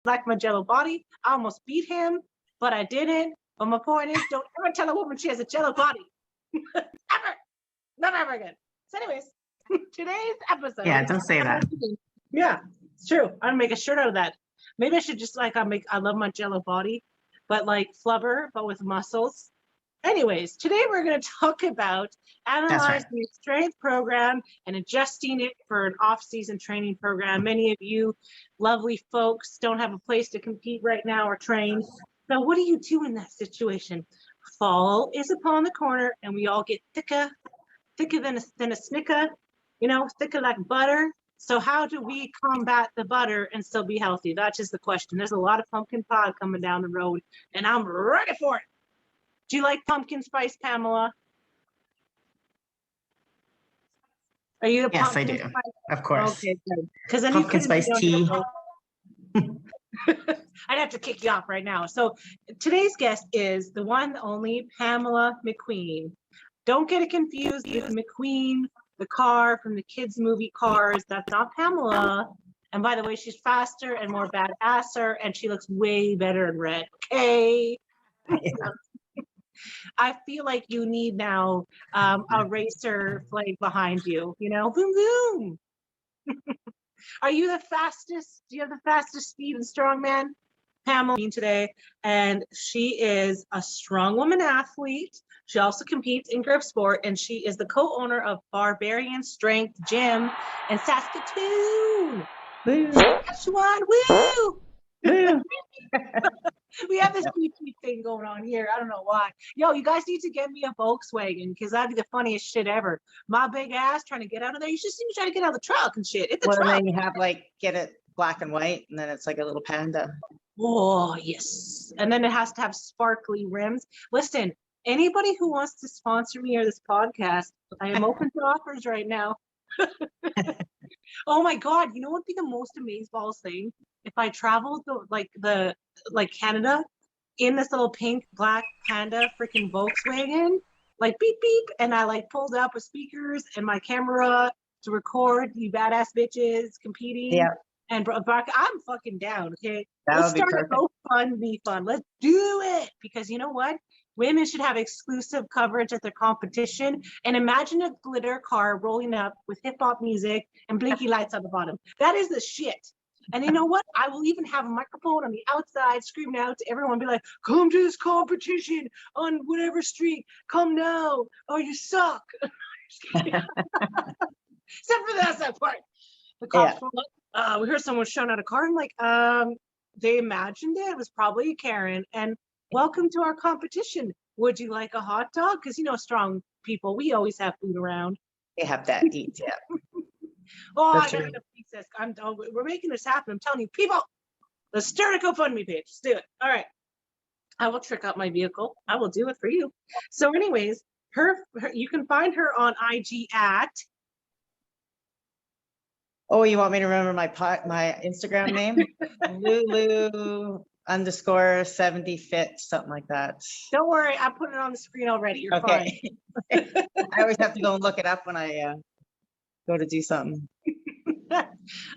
like my jello body. I almost beat him, but I didn't. But my point is, don't ever tell a woman she has a jello body. Ever. Never ever again. So anyways, today's episode. Yeah, don't say that. Yeah, it's true. I'm gonna make a shirt out of that. Maybe I should just like I love my jello body, but like flubber, but with muscles. Anyways, today we're going to talk about analyzing your strength program and adjusting it for an off-season training program. Many of you lovely folks don't have a place to compete right now or train. So what do you do in that situation? Fall is upon the corner and we all get thicker than a snicker, thicker like butter. So how do we combat the butter and still be healthy? That's just the question. There's a lot of pumpkin pie coming down the road and I'm ready for it. Do you like pumpkin spice, Pamela? Are you a Yes, pumpkin I do. Spice? Of course. Okay, good. Because then pumpkin spice tea. I'd have to kick you off right now. So today's guest is the one, the only Pamela McQueen. Don't get it confused with McQueen, the car from the kids' movie Cars. That's not Pamela. And by the way, she's faster and more badasser, and she looks way better in red. Okay. Yeah. I feel like you need now a racer flag behind you, boom, boom. Are you the fastest? Do you have the fastest speed and strongman? Pamela today, and she is a strong woman athlete. She also competes in group sport, and she is the co-owner of Barbarian Strength Gym in Saskatchewan. Woo. Saskatchewan, woo! Woo. We have this beep thing going on here. I don't know why. Yo, you guys need to get me a Volkswagen because that'd be the funniest shit ever. My big ass trying to get out of there. You should see me trying to get out of the truck and shit. It's a truck. And then you have get it black and white, and then it's like a little panda. Oh, yes. And then it has to have sparkly rims. Listen, anybody who wants to sponsor me or this podcast, I am open to offers right now. Oh my God, you know what would be the most amazeballs thing? If I traveled Canada in this little pink black panda freaking Volkswagen, like beep beep, and I pulled up with speakers and my camera to record you badass bitches competing. Yeah. And Brock, I'm fucking down. Okay, Let's start a GoFundMe fund. Let's do it because you know what? Women should have exclusive coverage at their competition. And imagine a glitter car rolling up with hip hop music and blinky lights on the bottom. That is the shit. And you know what? I will even have a microphone on the outside screaming out to everyone, be like, come to this competition on whatever street. Come now, or you suck. Except for that part. The cops were like, we heard someone showing out a car. I'm like, they imagined it. It was probably a Karen. And welcome to our competition. Would you like a hot dog? Because, strong people, we always have food around. They have that eat, yeah. Oh, I got enough pizza. We're making this happen. I'm telling you, people, let's start a GoFundMe page. Let's do it. All right. I will trick out my vehicle. I will do it for you. So anyways, her you can find her on IG at. Oh, you want me to remember my Instagram name? Lulu_70fit, something like that. Don't worry, I put it on the screen already. You're fine. I always have to go and look it up when I go to do something.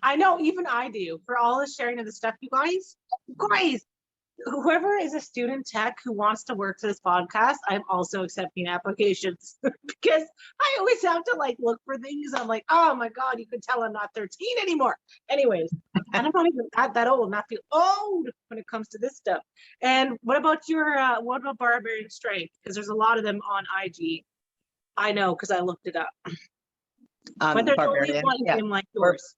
I know, even I do. For all the sharing of the stuff, you guys, whoever is a student tech who wants to work for this podcast, I'm also accepting applications because I always have to look for things. I'm like, oh my God, you can tell I'm not 13 anymore. Anyways, and I'm not even that old, not feel old when it comes to this stuff. And what about Barbarian Strength? Because there's a lot of them on IG. I know because I looked it up. But there's only one gym like yours.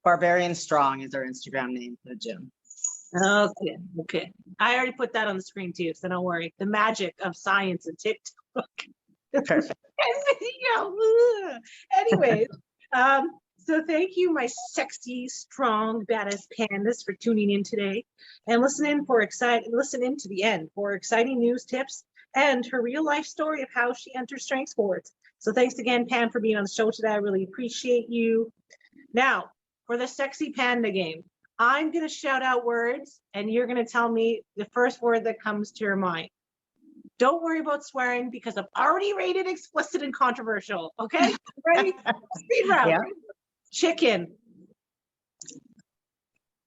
Barbarian Strong is our Instagram name for the gym. Okay. I already put that on the screen too, so don't worry. The magic of science and TikTok. Perfect. Anyways, so thank you, my sexy, strong, badass pandas, for tuning in today and listen in to the end for exciting news, tips, and her real life story of how she enters strength sports. So thanks again, Pam, for being on the show today. I really appreciate you. Now, for the sexy panda game, I'm going to shout out words, and you're going to tell me the first word that comes to your mind. Don't worry about swearing because I've already rated explicit and controversial. Okay? Ready? Speed round. Yeah. Chicken.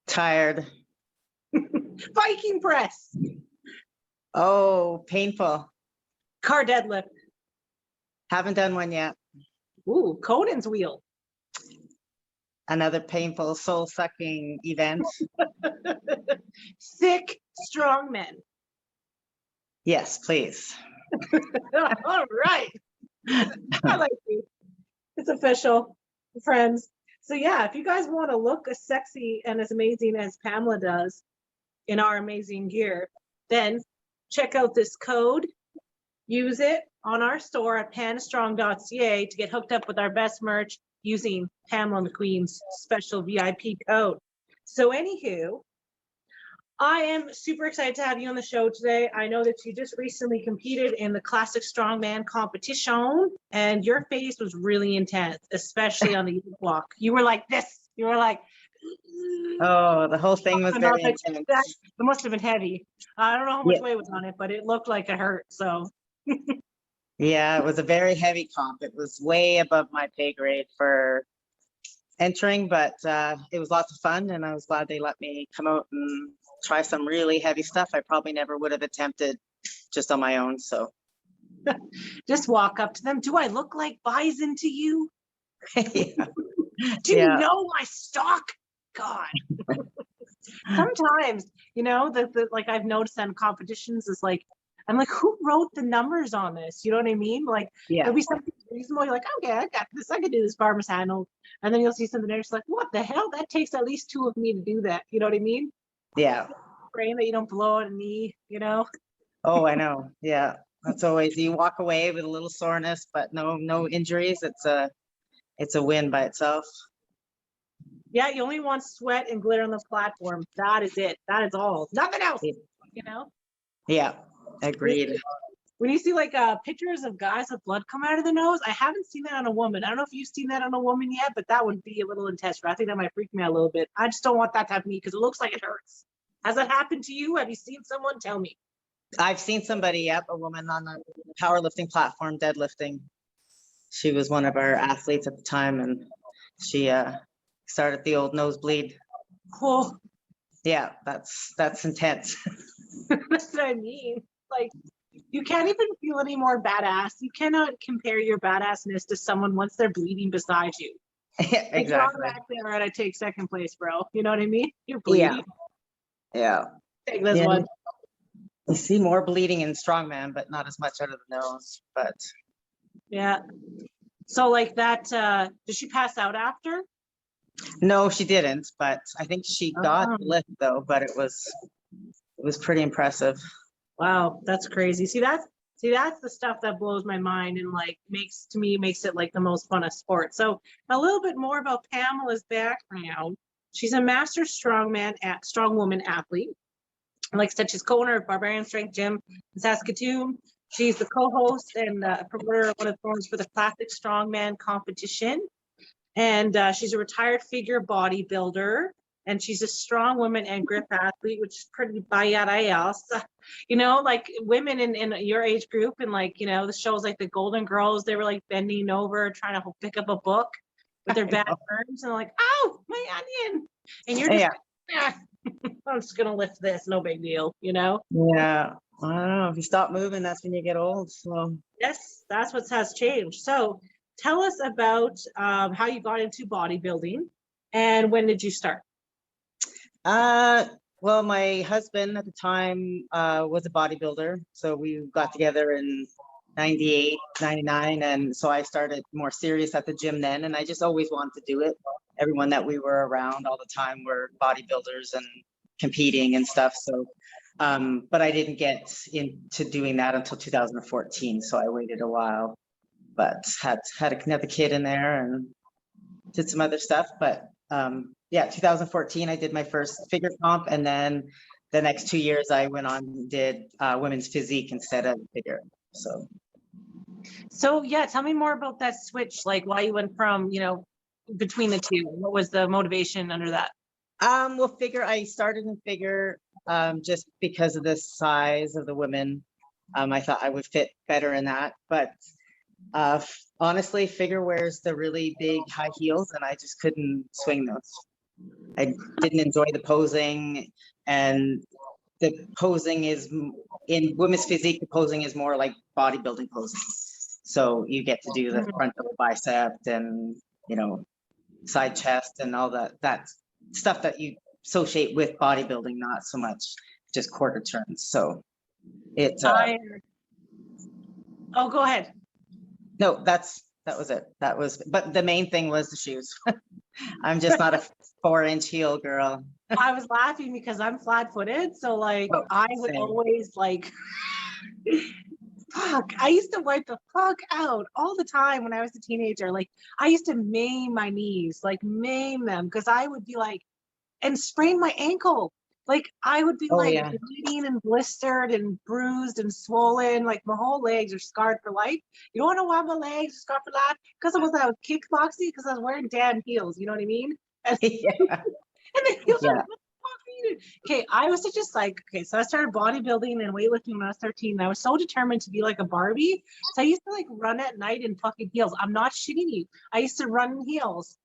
Tired. Viking press. Oh, painful. Car deadlift. Haven't done one yet. Ooh, Conan's wheel. Another painful, soul-sucking event. Sick strongmen. Yes, please. All right. I like you. It's official, friends. So yeah, if you guys want to look as sexy and as amazing as Pamela does in our amazing gear, then check out this code. Use it on our store at panastrong.ca to get hooked up with our best merch using Pamela McQueen's special VIP code. So anywho, I am super excited to have you on the show today. I know that you just recently competed in the classic strongman competition, and your face was really intense, especially on the walk. You were like this. You were like, Oh, the whole thing was very like, intense. that must have been heavy. I don't know how much Yeah. weight was on it, but it looked like it hurt. So Yeah, it was a very heavy comp. It was way above my pay grade for entering, but it was lots of fun, and I was glad they let me come out and try some really heavy stuff I probably never would have attempted just on my own. So just walk up to them. Do I look like Bison to you? yeah. Do you Yeah. know my stock? God. Sometimes, you know, the like I've noticed on competitions is like, I'm like, who wrote the numbers on this? You know what I mean? Like, Yeah. there'll be something reasonable. You're like, okay, I got this. I can do this farmer's handle. And then you'll see something there. It's like, what the hell? That takes at least 2 of me to do that. You know what I mean? Yeah. Praying that you don't blow out a knee, you know? Oh, I know. Yeah. That's always, you walk away with a little soreness, but no injuries. It's a win by itself. Yeah, you only want sweat and glitter on the platform. That is it. That is all. Nothing else. You know? Yeah. Agreed. When you see like pictures of guys with blood come out of the nose, I haven't seen that on a woman. I don't know if you've seen that on a woman yet, but that would be a little intense. I think that might freak me out a little bit. I just don't want that to happen to me because it looks like it hurts. Has that happened to you? Have you seen someone? Tell me. I've seen somebody, yep, a woman on the powerlifting platform deadlifting. She was one of our athletes at the time, and she started the old nosebleed. Oh, Yeah, that's intense. that's what I mean. Like, you can't even feel any more badass. You cannot compare your badassness to someone once they're bleeding beside you. Yeah, Like, you're exactly. automatically all right, I take second place, bro. You know what I mean? You're bleeding. Yeah. Take this Yeah. one. You see more bleeding in strongman, but not as much out of the nose. But Yeah. So like that, did she pass out after? no, she didn't. But I think she got Oh. the lift though. But it was pretty impressive. Wow, that's crazy. See, that's the stuff that blows my mind and like makes it like the most fun of sport. So a little bit more about Pamela's background. She's a master strongwoman athlete. Like I said, she's co-owner of Barbarian Strength Gym in Saskatchewan. She's the co-host and promoter of one of the forums for the classic strongman competition. And she's a retired figure bodybuilder. And she's a strong woman and grip athlete, which is pretty badass. You know, like women in your age group and like, you know, the shows like the Golden Girls, they were like bending over trying to pick up a book with their back burns and like, oh, my onion. And you're just, I'm just gonna lift this, no big deal, you know? Yeah. I don't know. If you stop moving, that's when you get old. So Yes, that's what has changed. So tell us about how you got into bodybuilding and when did you start? well, my husband at the time was a bodybuilder. So we got together in 98, 99. And so I started more serious at the gym then. And I just always wanted to do it. Everyone that we were around all the time were bodybuilders and competing and stuff. So, but I didn't get into doing that until 2014. So I waited a while, but had another kid in there and did some other stuff. But yeah, 2014, I did my first figure comp. And then the next 2 years I went on and did women's physique instead of figure. So yeah, tell me more about that switch, like why you went from, you know, between the two. What was the motivation under that? Well, figure, I started in figure just because of the size of the women. I thought I would fit better in that. But honestly, figure wears the really big high heels and I just couldn't swing those. I didn't enjoy the posing and the posing is in women's physique, the posing is more like bodybuilding posing. So you get to do the frontal bicep and, you know, side chest and all that stuff that you associate with bodybuilding, not so much just quarter turns. So it's oh, go ahead. no, that was it. But the main thing was the shoes. I'm just not a 4-inch heel girl. I was laughing because I'm flat-footed, so like I would always like fuck. I used to wipe the fuck out all the time when I was a teenager. Like I used to maim my knees, like maim them, because I would be like, and sprain my ankle. Like I would be bleeding and blistered and bruised and swollen. Like my whole legs are scarred for life. You don't know why my legs are scarred for life? Because I was kickboxing, because I was wearing damn heels. You know what I mean? And, and the heels are okay, I was just like, okay, so I started bodybuilding and weightlifting when I was 13. And I was so determined to be like a Barbie. So I used to like run at night in fucking heels. I'm not shitting you. I used to run in heels.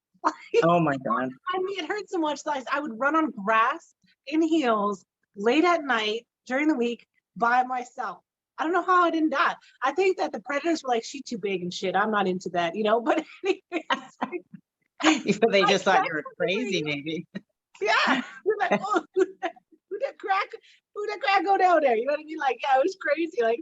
Oh my God. I mean, it hurt so much that I would run on grass in heels late at night during the week by myself. I don't know how I didn't die. I think that the predators were like, she's too big and shit. I'm not into that, you know? But anyways, they just thought you were crazy, maybe. Yeah. You're like, oh, who that crack go down there? You know what I mean? Like, yeah, it was crazy. Like,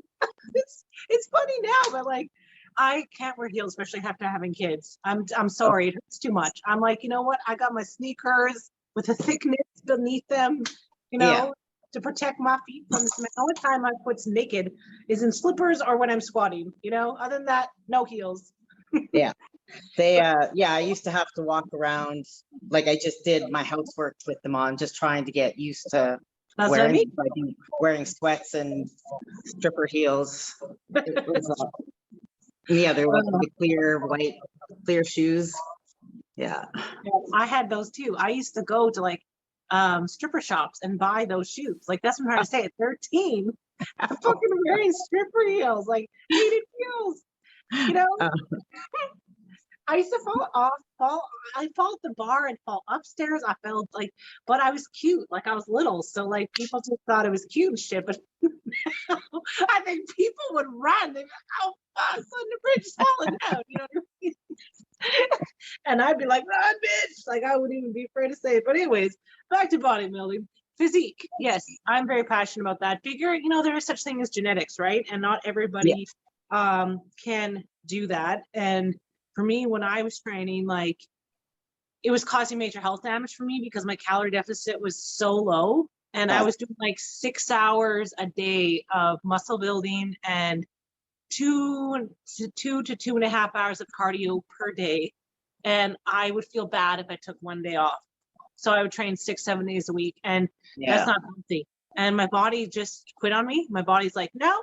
it's funny now, but like, I can't wear heels, especially after having kids. I'm sorry, it hurts too much. I'm like, you know what? I got my sneakers with a thick knit beneath them, you know, to protect my feet from the smell. The only time I put naked is in slippers or when I'm squatting, you know. Other than that, no heels. Yeah. I used to have to walk around, like I just did my housework with them on, just trying to get used to wearing sweats and stripper heels. It was, there was the clear shoes. Yeah. I had those too. I used to go to like stripper shops and buy those shoes. Like that's what I'm trying to say. At 13, I'm fucking wearing stripper heels, like heated heels, you know. I used to I fall at the bar and fall upstairs. I felt like, but I was cute. Like I was little. So like people just thought it was cute and shit. But I think people would run. They'd be like, oh fuck, the bridge is falling down. You know what I mean? And I'd be like, run, bitch. Like I wouldn't even be afraid to say it. But anyways, back to bodybuilding. Physique. Yes, I'm very passionate about that. Figure, you know, there is such thing as genetics, right? And not everybody can do that. And for me, when I was training, like it was causing major health damage for me because my calorie deficit was so low. And I was doing like 6 hours a day of muscle building and 2 to 2.5 hours of cardio per day. And I would feel bad if I took one day off. So I would train 6-7 days a week. And that's not healthy. And my body just quit on me. My body's like, no.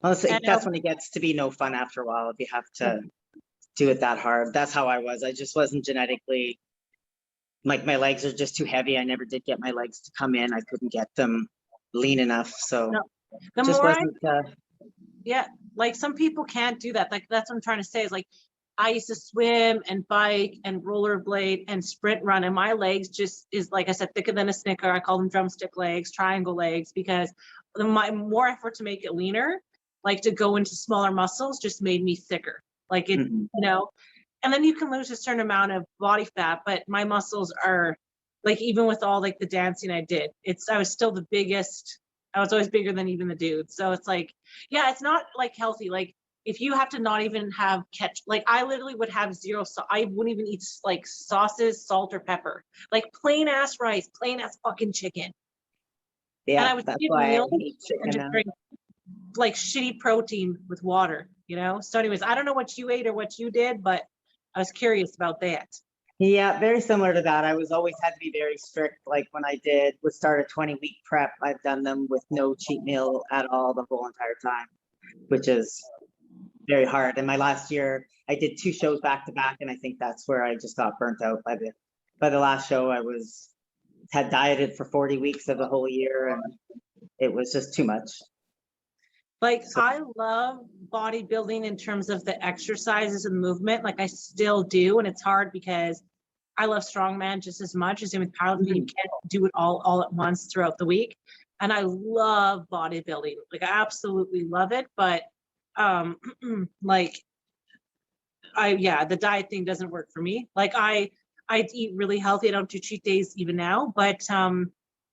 Well, that's when it gets to be no fun after a while. If you have to do it that hard. That's how I was. I just wasn't genetically, like my legs are just too heavy. I never did get my legs to come in. I couldn't get them lean enough. So the just more wasn't like some people can't do that. Like that's what I'm trying to say is like I used to swim and bike and rollerblade and sprint run, and my legs just is, like I said, thicker than a Snicker. I call them drumstick legs, triangle legs, because my more effort to make it leaner, like to go into smaller muscles, just made me thicker. Like it, you know, and then you can lose a certain amount of body fat, but my muscles are like, even with all like the dancing I did, I was still the biggest. I was always bigger than even the dudes. So it's like, yeah, it's not like healthy. Like if you have to not even have like I literally would have zero. So I wouldn't even eat like sauces, salt or pepper, like plain ass rice, plain ass fucking chicken. Yeah, and I would that's eat why meals I hate chicken and just now. drink like shitty protein with water, you know? So anyways, I don't know what you ate or what you did, but I was curious about that. Yeah, very similar to that. I was always had to be very strict. Like when I would start a 20-week prep, I've done them with no cheat meal at all the whole entire time, which is very hard. And my last year, I did 2 shows back to back, and I think that's where I just got burnt out by the last show. I had dieted for 40 weeks of the whole year, and it was just too much. Like I love bodybuilding in terms of the exercises and movement. Like I still do, and it's hard because I love strongman just as much as in with powerlifting. You can't do it all at once throughout the week. and I love bodybuilding. Like, I absolutely love it. But like, the diet thing doesn't work for me. Like, I eat really healthy. I don't do cheat days even now, but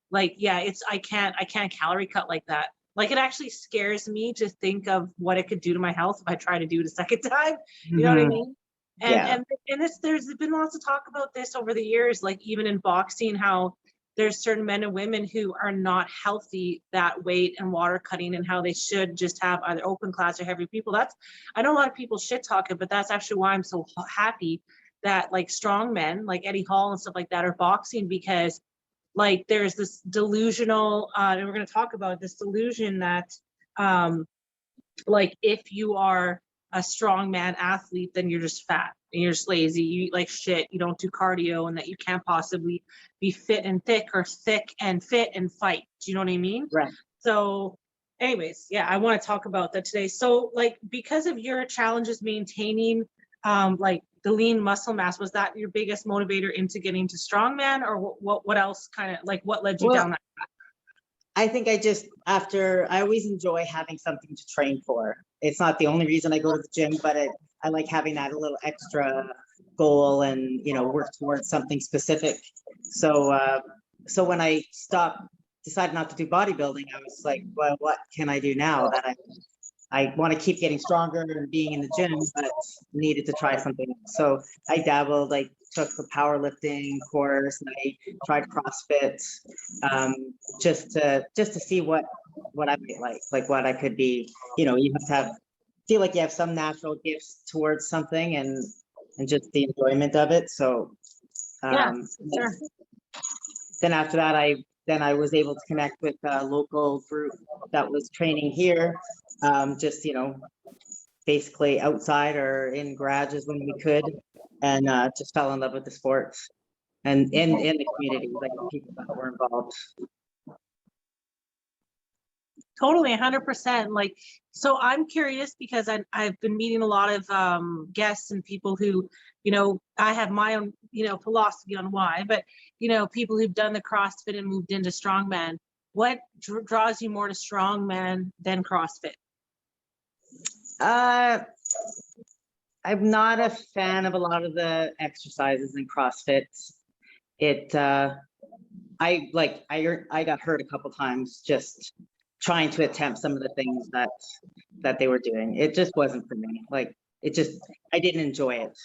like, yeah, I can't calorie cut like that. Like, it actually scares me to think of what it could do to my health if I try to do it a second time. You know what I Mhm. mean? And Yeah. there's been lots of talk about this over the years, like even in boxing, how there's certain men and women who are not healthy that weight and water cutting, and how they should just have either open class or heavy people. That's, I know a lot of people shit talk it, but that's actually why I'm so happy that like strong men like Eddie Hall and stuff like that are boxing, because like there's this delusional and we're going to talk about this delusion that um like if you are a strongman athlete, then you're just fat and you're just lazy, you eat like shit, you don't do cardio, and that you can't possibly be fit and thick, or thick and fit and fight. Do you know what I mean? Right. So anyways, yeah, I want to talk about that today. So like, because of your challenges maintaining like the lean muscle mass, was that your biggest motivator into getting to strongman, or what else kind of like, what led you Well, down that? I think I always enjoy having something to train for. It's not the only reason I go to the gym, but I like having that a little extra goal and, work towards something specific. So when I decided not to do bodybuilding, I was like, well, what can I do now that I want to keep getting stronger and being in the gym, but needed to try something. So I dabbled, I took the powerlifting course, and I tried CrossFit, just to see what I might like what I could be. You have to feel like you have some natural gifts towards something, and just the enjoyment of it. So Yeah, sure. then after that, I was able to connect with a local group that was training here, just, basically outside or in garages when we could, and just fell in love with the sport and in the community, like the people that were involved. Totally, 100%. Like, so I'm curious because I've been meeting a lot of guests and people who, I have my own, philosophy on why, but, people who've done the CrossFit and moved into strongman. What draws you more to strongman than CrossFit? I'm not a fan of a lot of the exercises in CrossFit. I got hurt a couple times just trying to attempt some of the things that they were doing. It just wasn't for me. Like, I didn't enjoy it.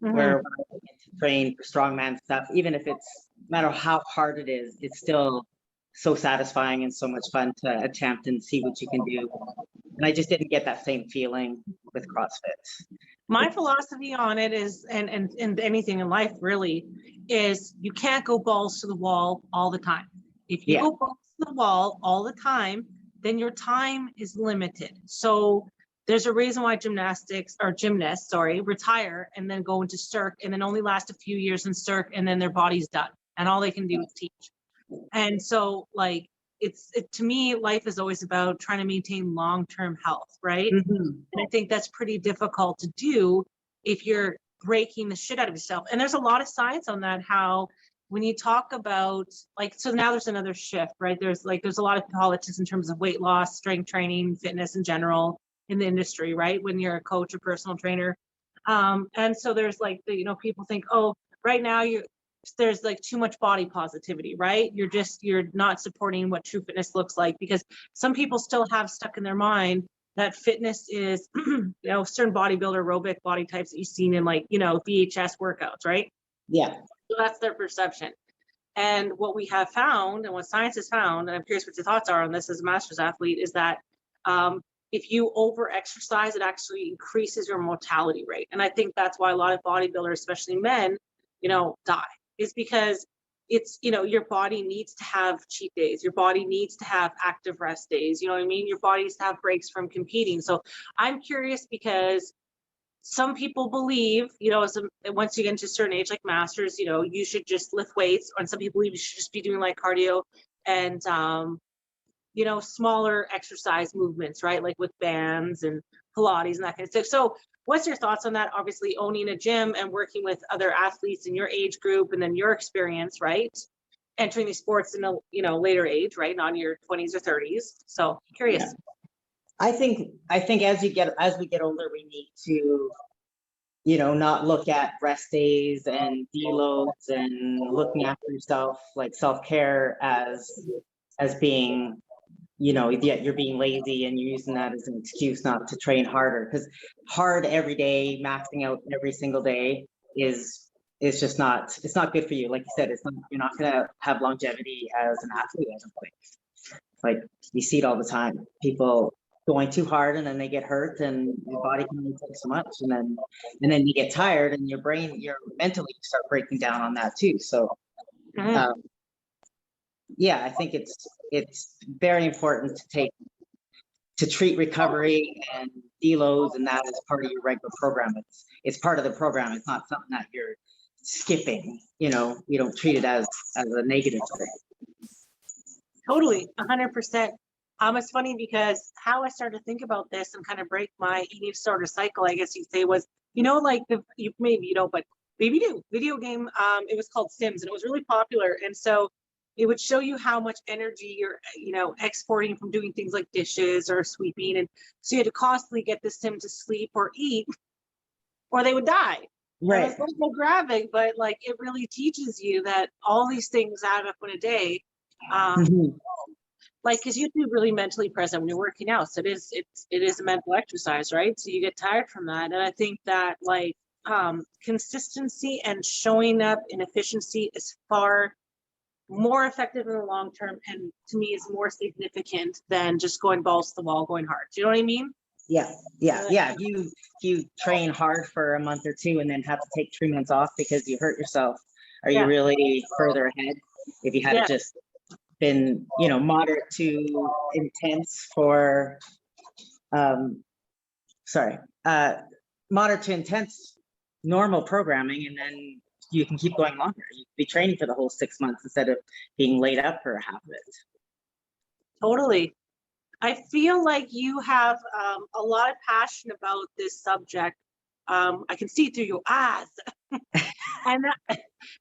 Mhm. Where when I get to train for strongman stuff, even if it's no matter how hard it is, it's still so satisfying and so much fun to attempt and see what you can do. And I just didn't get that same feeling with CrossFit. My philosophy on it is, and anything in life really, is you can't go balls to the wall all the time. If you Yeah. go balls to the wall all the time, then your time is limited. So there's a reason why gymnasts retire and then go into circ, and then only last a few years in circ, and then their body's done and all they can do is teach. And so like, to me, life is always about trying to maintain long-term health, right? Mhm. And I think that's pretty difficult to do if you're breaking the shit out of yourself. And there's a lot of science on that, how when you talk about like, so now there's another shift, right? There's a lot of politics in terms of weight loss, strength training, fitness in general in the industry, right? When you're a coach or personal trainer. And so there's like, people think, oh, right now there's like too much body positivity, right? You're not supporting what true fitness looks like, because some people still have stuck in their mind that fitness is, certain bodybuilder aerobic body types that you've seen in like, VHS workouts, right? Yeah. So that's their perception. And what we have found, and what science has found, and I'm curious what your thoughts are on this as a master's athlete, is that if you over exercise, it actually increases your mortality rate. And I think that's why a lot of bodybuilders, especially men, die, is because it's, your body needs to have cheat days. Your body needs to have active rest days. You know what I mean? Your body needs to have breaks from competing. So I'm curious because some people believe, once you get into a certain age, like masters, you should just lift weights. And some people believe you should just be doing like cardio and, smaller exercise movements, right? Like with bands and Pilates and that kind of stuff. So what's your thoughts on that? Obviously owning a gym and working with other athletes in your age group and then your experience, right? entering these sports in a, you know, later age, right? Not in your 20s or 30s. So curious. Yeah. I think as we get older, we need to, you know, not look at rest days and deloads and looking after yourself, like self-care as being, you know, yet you're being lazy and you're using that as an excuse not to train harder, because hard every day, maxing out every single day is just not, it's not good for you. Like you said, it's not, you're not going to have longevity as an athlete, I don't think. Like you see it all the time, people going too hard and then they get hurt and your body can only take so much, and then you get tired and your mentally you start breaking down on that too. So yeah, I think it's very important to treat recovery and deloads and that as part of your regular program. It's part of the program. It's not something that you're skipping. You know, you don't treat it as a negative thing. Totally, 100%. It's funny because how I started to think about this and kind of break my eating disorder cycle, I guess you'd say, was, you know, like you maybe you know, but maybe you do, video game. It was called Sims, and it was really popular. And so it would show you how much energy you're, you know, exporting from doing things like dishes or sweeping. And so you had to constantly get the sim to sleep or eat, or they would die. Right. And it's so graphic, but like it really teaches you that all these things add up in a day. Like, because you have to be really mentally present when you're working out. So it is a mental exercise, right? So you get tired from that. And I think that like consistency and showing up in efficiency is far more effective in the long term, and to me is more significant than just going balls to the wall, going hard. Do you know what I mean? Yeah. You train hard for a month or two and then have to take 3 months off because you hurt yourself. Are you really further ahead if you had just been, you know, moderate to intense for moderate to intense normal programming, and then you can keep going longer. You could be training for the whole 6 months instead of being laid up for half of it. Totally. I feel like you have a lot of passion about this subject. I can see through your eyes. And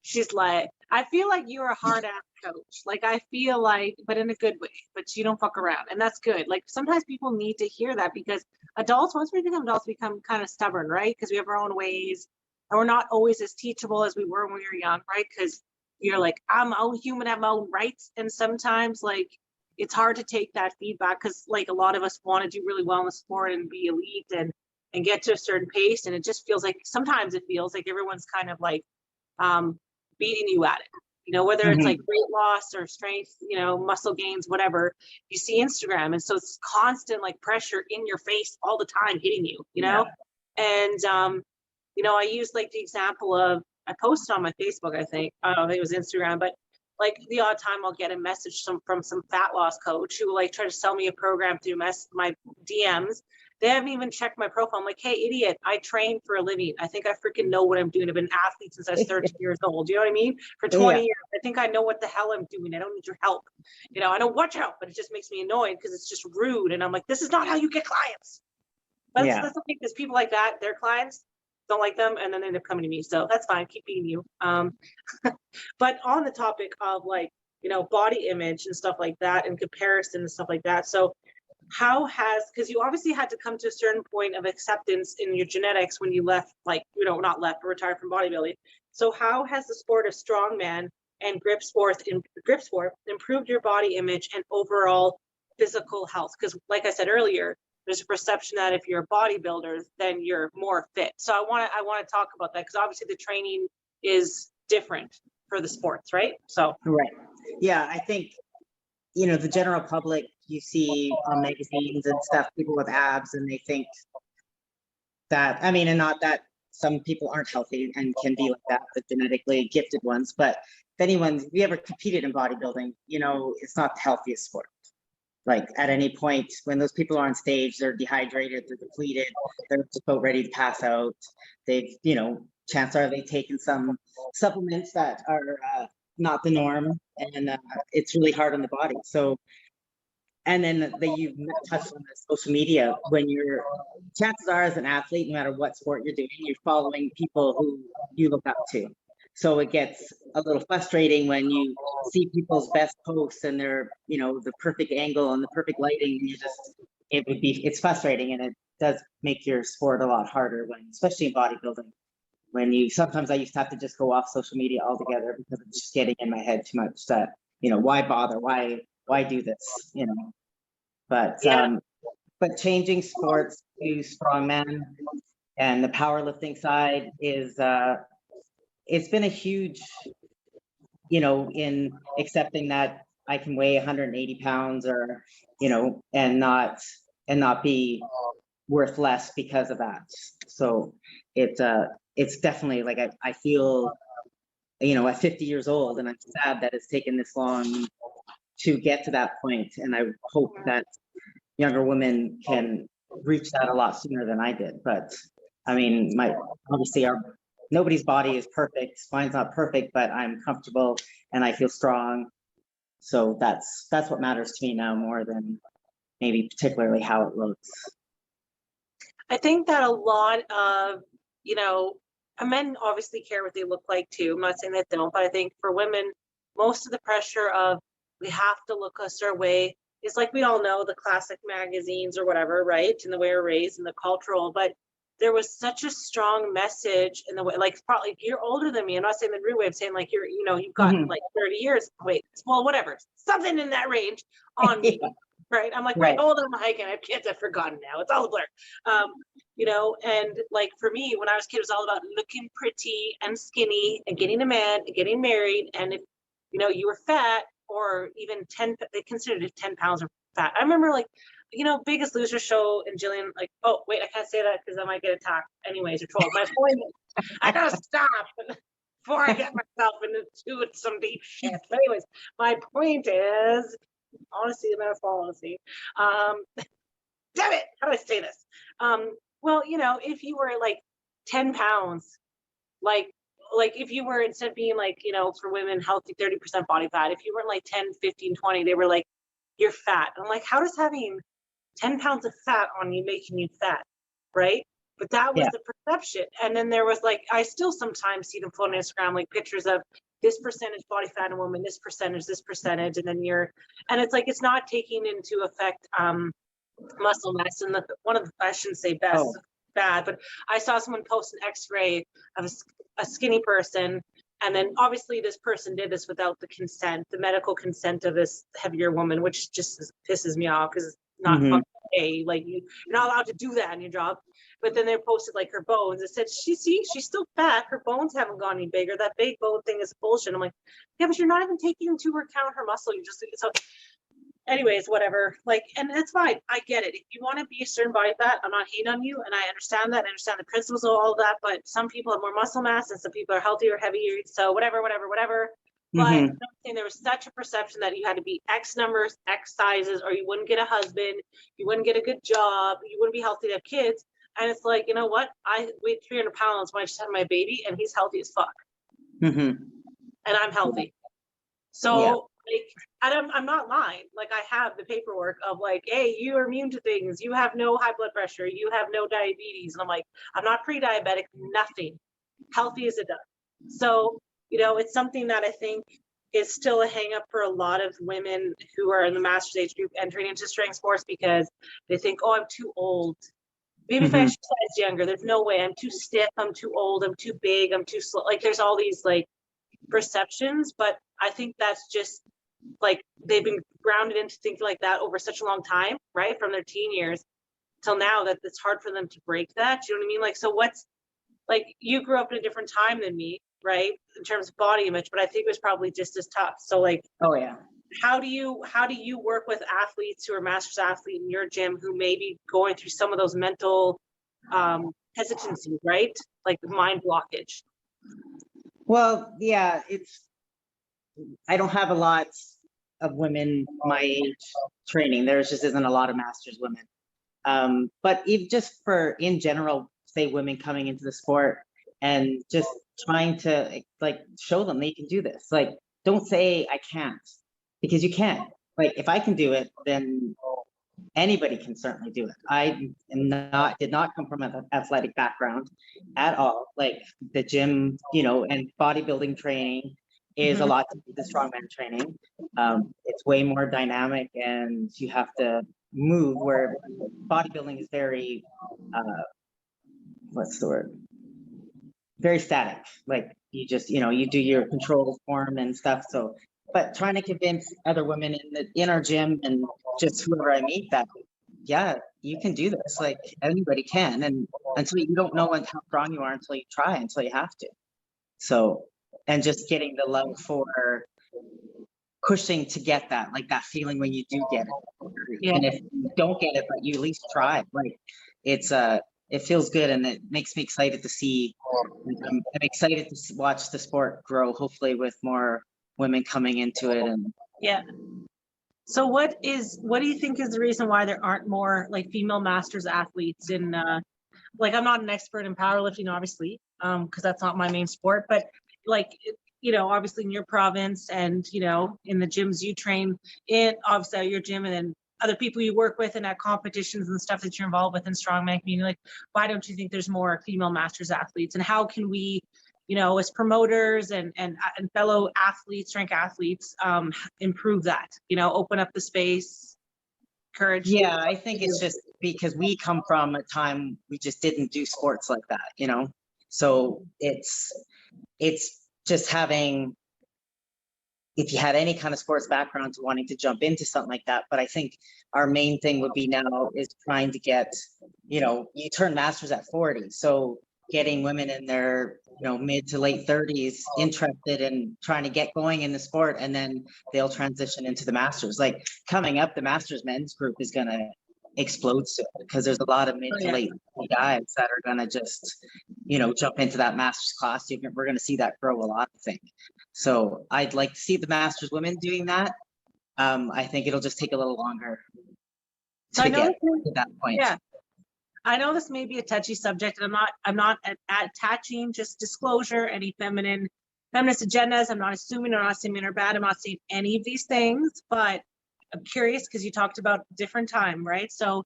she's like, I feel like you're a hard ass coach. Like, I feel like, but in a good way, but you don't fuck around. And that's good. Like, sometimes people need to hear that, because adults, once we become adults, become kind of stubborn, right? Because we have our own ways and we're not always as teachable as we were when we were young, right? Because you're like, I'm a human, I have my own rights. And sometimes like, it's hard to take that feedback, because like a lot of us want to do really well in the sport and be elite and get to a certain pace. And it just feels like, sometimes it feels like everyone's kind of like beating you at it, you know, whether it's like weight loss or strength, you know, muscle gains, whatever. You see Instagram, and so it's constant like pressure in your face all the time, hitting you, you know. And you know, I use like the example of, I posted on my Facebook, I think it was Instagram, but like the odd time I'll get a message from some fat loss coach who will like try to sell me a program through my DMs. They haven't even checked my profile. I'm like, hey, idiot, I train for a living. I think I freaking know what I'm doing. I've been an athlete since I was 13 years old. You know what I mean? For 20 years. I think I know what the hell I'm doing. I don't need your help. You know, I don't want your help, but it just makes me annoyed because it's just rude. And I'm like, this is not how you get clients. But that's the thing, there's people like that, their clients don't like them, and then they end up coming to me. So that's fine, keep being you. But on the topic of like, you know, body image and stuff like that, and comparison and stuff like that. So how has, because you obviously had to come to a certain point of acceptance in your genetics when you left, like, you know, not left, but retired from bodybuilding. So how has the sport of strongman and grip sport improved your body image and overall physical health? Because like I said earlier, there's a perception that if you're a bodybuilder, then you're more fit. So I want to talk about that, because obviously the training is different for the sports, right? So yeah, I think, you know, the general public, you see on magazines and stuff, people with abs, and they think that, I mean, and not that some people aren't healthy and can be like that, the genetically gifted ones, but if you ever competed in bodybuilding, you know, it's not the healthiest sport. Like at any point when those people are on stage, they're dehydrated, they're depleted, they're just about ready to pass out. They've, you know, chances are they've taken some supplements that are not the norm, and it's really hard on the body. So, and then you've touched on the social media, when chances are as an athlete, no matter what sport you're doing, you're following people who you look up to. So it gets a little frustrating when you see people's best posts and their, you know, the perfect angle and the perfect lighting, and it's frustrating, and it does make your sport a lot harder when, especially in bodybuilding, when sometimes I used to have to just go off social media altogether because it's just getting in my head too much that, you know, why bother? Why do this? You know, but changing sports to strongman and the powerlifting side is, it's been a huge, you know, in accepting that I can weigh 180 pounds or, you know, and not be worth less because of that. So it's definitely like, I feel, you know, at 50 years old, and I'm sad that it's taken this long to get to that point. And I hope that younger women can reach that a lot sooner than I did. But I mean, obviously nobody's body is perfect. Mine's not perfect, but I'm comfortable and I feel strong. So that's what matters to me now more than maybe particularly how it looks. I think that a lot of, you know, men obviously care what they look like too. I'm not saying that they don't, but I think for women, most of the pressure of we have to look a certain way is like, we all know the classic magazines or whatever, right? And the way we're raised and the cultural, but there was such a strong message in the way, like, probably you're older than me. I'm not saying the rude way, I'm saying like you're, you know, you've got like 30 years, wait, well, whatever, something in that range on me. Right. I'm like, wait, hold on, I'm hiking. I have kids, I've forgotten now. It's all a blur. You know, and like for me, when I was a kid, it was all about looking pretty and skinny and getting a man and getting married. And if, you know, you were fat or even 10, they considered it 10 pounds of fat. I remember like, you know, Biggest Loser show and Jillian, like, oh, wait, I can't say that because I might get attacked anyways or trolled. My point is, I gotta stop before I get myself into some deep shit. But anyways, my point is, honesty, the matter of policy. Damn it, how do I say this? Well, you know, if you were like 10 pounds, like if you were, instead of being like, you know, for women, healthy 30% body fat, if you were like 10, 15, 20, they were like, you're fat. I'm like, how does having 10 pounds of fat on you making you fat, right? But that was the perception. And then there was like, I still sometimes see them floating on Instagram, like pictures of this percentage body fat in a woman, this percentage, and then and it's like, it's not taking into effect muscle mass. And one of the, I shouldn't say bad, but I saw someone post an x-ray of a skinny person. And then obviously this person did this without the consent, the medical consent of this heavier woman, which just pisses me off because it's not fucking okay. Like you're not allowed to do that in your job. But then they posted like her bones. It said, she's still fat. Her bones haven't gone any bigger. That big bone thing is bullshit. I'm like, yeah, but you're not even taking into account her muscle. You just, so anyways, whatever. Like, and that's fine. I get it. If you want to be a certain body fat, I'm not hating on you. And I understand that. I understand the principles of all of that. But some people have more muscle mass and some people are healthier, heavier. So whatever. But I'm saying there was such a perception that you had to be X numbers, X sizes, or you wouldn't get a husband, you wouldn't get a good job, you wouldn't be healthy to have kids. And it's like, you know what? I weighed 300 pounds when I just had my baby, and he's healthy as fuck. And I'm healthy. So, like, I'm not lying. Like, I have the paperwork of like, hey, you are immune to things. You have no high blood pressure. You have no diabetes. And I'm like, I'm not pre-diabetic, nothing. Healthy as a duck. So, you know, it's something that I think is still a hang up for a lot of women who are in the master's age group entering into strength sports because they think, oh, I'm too old. Maybe if I exercise younger, there's no way. I'm too stiff, I'm too old, I'm too big, I'm too slow. Like there's all these like perceptions, but I think that's just like they've been grounded into thinking like that over such a long time, right? From their teen years till now, that it's hard for them to break that. Do you know what I mean? Like, so what's, like, you grew up in a different time than me, right? In terms of body image, but I think it was probably just as tough. So like, how do you work with athletes who are masters athlete in your gym who may be going through some of those mental hesitancy, right? Like mind blockage. Well, yeah, I don't have a lot of women my age training. There just isn't a lot of masters women. But even just for, in general, say women coming into the sport and just trying to like show them they can do this. Like, don't say I can't, because you can. Like, if I can do it, then anybody can certainly do it. I did not come from an athletic background at all. Like the gym, you know, and bodybuilding training is a lot to do the strongman training. It's way more dynamic, and you have to move, where bodybuilding is very, what's the word? Very static. Like you just, you do your control form and stuff. So, but trying to convince other women in our gym and just whoever I meet that, yeah, you can do this. Like anybody can. And until you don't know how strong you are until you try, until you have to. So, and just getting the love for pushing to get that, like that feeling when you do get it. Yeah. And if you don't get it, but you at least try, like it feels good, and it makes me excited to see. I'm excited to watch the sport grow, hopefully with more women coming into it. And Yeah. So what do you think is the reason why there aren't more like female masters athletes in like, I'm not an expert in powerlifting, obviously, because that's not my main sport, but like, obviously in your province and, in the gyms you train in, obviously at your gym, and then other people you work with and at competitions and stuff that you're involved with in strongman community, like, why don't you think there's more female masters athletes, and how can we, as promoters and fellow athletes, strength athletes, improve that, open up the space, encourage? yeah, I think it's just because we come from a time we just didn't do sports like that, so it's just having, if you had any kind of sports background, to wanting to jump into something like that. But I think our main thing would be now is trying to get, you turn masters at 40. So getting women in their, mid to late 30s interested in trying to get going in the sport, and then they'll transition into the masters. Like coming up, the masters men's group is going to explode soon, because there's a lot of mid to late guys that are going to just, jump into that masters class. We're going to see that grow a lot, I think. So I'd like to see the masters women doing that. I think it'll just take a little longer to get to that point. Yeah. I know this may be a touchy subject, and I'm not attaching, just disclosure, any feminist agendas. I'm not assuming, or not saying men are bad. I'm not saying any of these things, but I'm curious because you talked about different time, right? So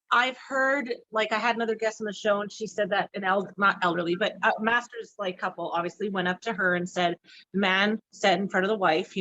I've heard, like, I had another guest on the show, and she said that not elderly, but a master's like couple obviously went up to her and said, the man said in front of the wife,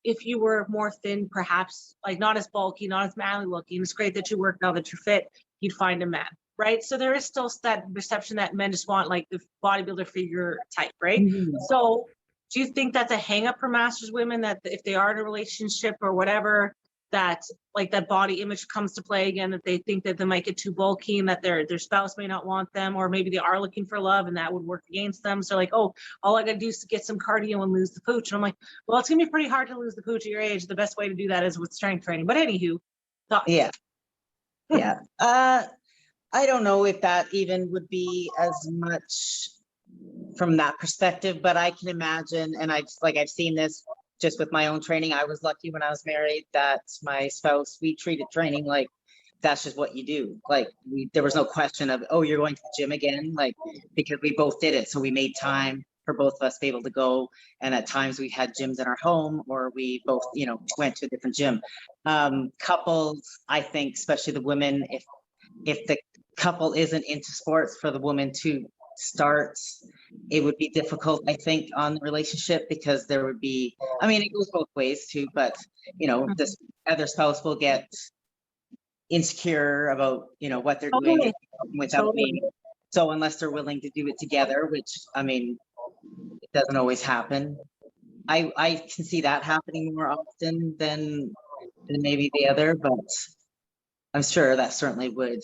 if you were more thin, perhaps like not as bulky, not as manly looking, it's great that you work now that you're fit, you'd find a man, right? So there is still that perception that men just want like the bodybuilder figure type, right? Mhm. So do you think that's a hang up for masters women, that if they are in a relationship or whatever, that like that body image comes to play again, that they think that they might get too bulky and that their spouse may not want them, or maybe they are looking for love and that would work against them? So like, oh, all I gotta do is to get some cardio and lose the pooch. And I'm like, well, it's gonna be pretty hard to lose the pooch at your age. The best way to do that is with strength training. But anywho, thoughts? Yeah. Yeah. I don't know if that even would be as much from that perspective, but I can imagine, and I've seen this just with my own training. I was lucky when I was married that my spouse, we treated training like that's just what you do. Like there was no question of, oh, you're going to the gym again, like, because we both did it. So we made time for both of us to be able to go. And at times we had gyms in our home, or we both, went to a different gym. Couples, I think, especially the women, if the couple isn't into sports, for the woman to start, it would be difficult, I think, on the relationship, because there would be, I mean, it goes both ways too, but this other spouse will get insecure about, what they're doing without being, so unless they're willing to do it together, which, I mean, it doesn't always happen. I can see that happening more often than maybe the other, but I'm sure that certainly would,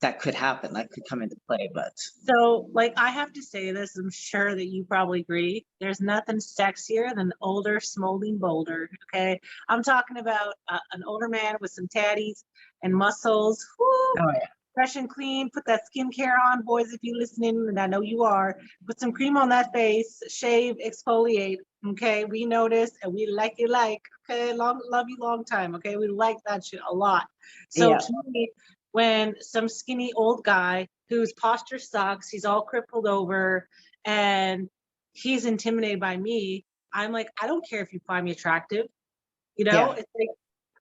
that could happen, that could come into play. But so, like, I have to say this, I'm sure that you probably agree, there's nothing sexier than an older smoldering boulder. Okay, I'm talking about an older man with some tatties and muscles. Woo, oh yeah, fresh and clean. Put that skincare on, boys, if you're listening, and I know you are. Put some cream on that face, shave, exfoliate. Okay, we notice and we like it. Okay, love you long time. Okay, we like that shit a lot. So yeah. to me, when some skinny old guy whose posture sucks, he's all crippled over, and he's intimidated by me, I'm like, I don't care if you find me attractive. Yeah. It's like,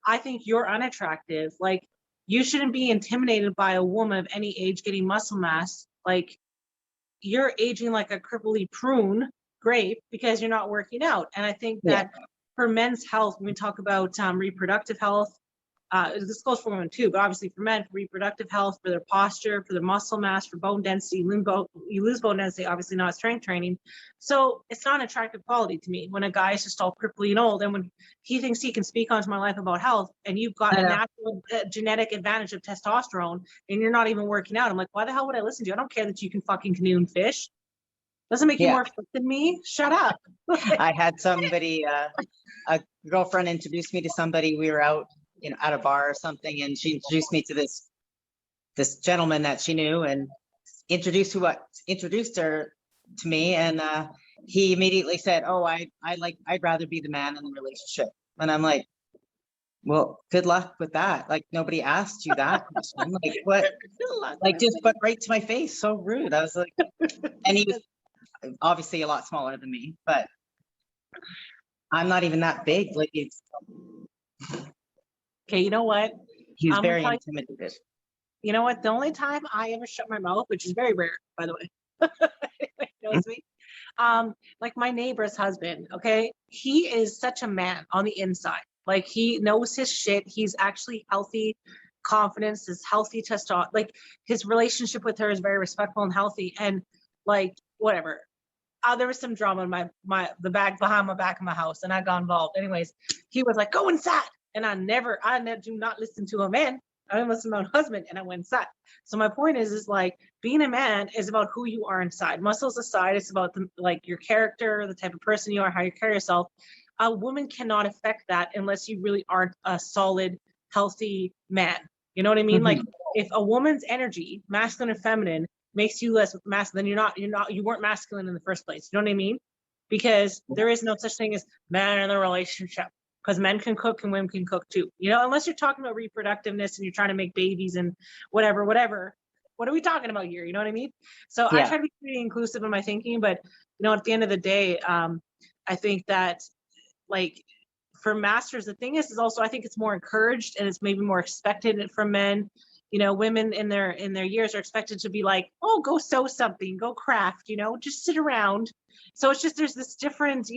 I think you're unattractive. Like, you shouldn't be intimidated by a woman of any age getting muscle mass. Like, you're aging like a cripply prune. great because you're not working out. And I think that for men's health, when we talk about reproductive health, this goes for women too, but obviously for men, for reproductive health, for their posture, for their muscle mass, for bone density, you lose bone density, obviously not strength training. So it's not an attractive quality to me when a guy is just all cripply and old. And when he thinks he can speak onto my life about health and you've got a natural genetic advantage of testosterone and you're not even working out, I'm like, why the hell would I listen to you? I don't care that you can fucking canoe and fish. Doesn't make you more fit than me. Shut up. I had somebody, a girlfriend introduced me to somebody. We were out, at a bar or something, and she introduced me to this gentleman that she knew, and introduced her to me, and he immediately said, "Oh, I'd rather be the man in the relationship." And I'm like, "Well, good luck with that. Like, nobody asked you that question. Like, what? Like, just but right to my face, so rude." I was like, and he was obviously a lot smaller than me, but I'm not even that big. Like, it's okay. You know what? He was very intimidated. You know what? The only time I ever shut my mouth, which is very rare, by the way, knows me. Like my neighbor's husband, okay? He is such a man on the inside. Like he knows his shit. He's actually healthy, confidence, is healthy testosterone. Like his relationship with her is very respectful and healthy. And like whatever. There was some drama in the bag behind my back of my house, and I got involved. Anyways, he was like, "Go inside," and I never do not listen to a man. I didn't listen to my husband, and I went inside. So my point is like being a man is about who you are inside. Muscles aside, it's about like your character, the type of person you are, how you carry yourself. A woman cannot affect that unless you really aren't a solid, healthy man. You know what I mean? Like if a woman's energy, masculine or feminine, makes you less masculine, you weren't masculine in the first place. You know what I mean? Because there is no such thing as man in the relationship. Because men can cook and women can cook too. Unless you're talking about reproductiveness and you're trying to make babies and whatever. What are we talking about here? You know what I mean? So I try to be pretty inclusive in my thinking, but at the end of the day, I think that like for masters, the thing is also I think it's more encouraged and it's maybe more expected from men. Women in their years are expected to be like, oh, go sew something, go craft, just sit around. So it's just, there's this different,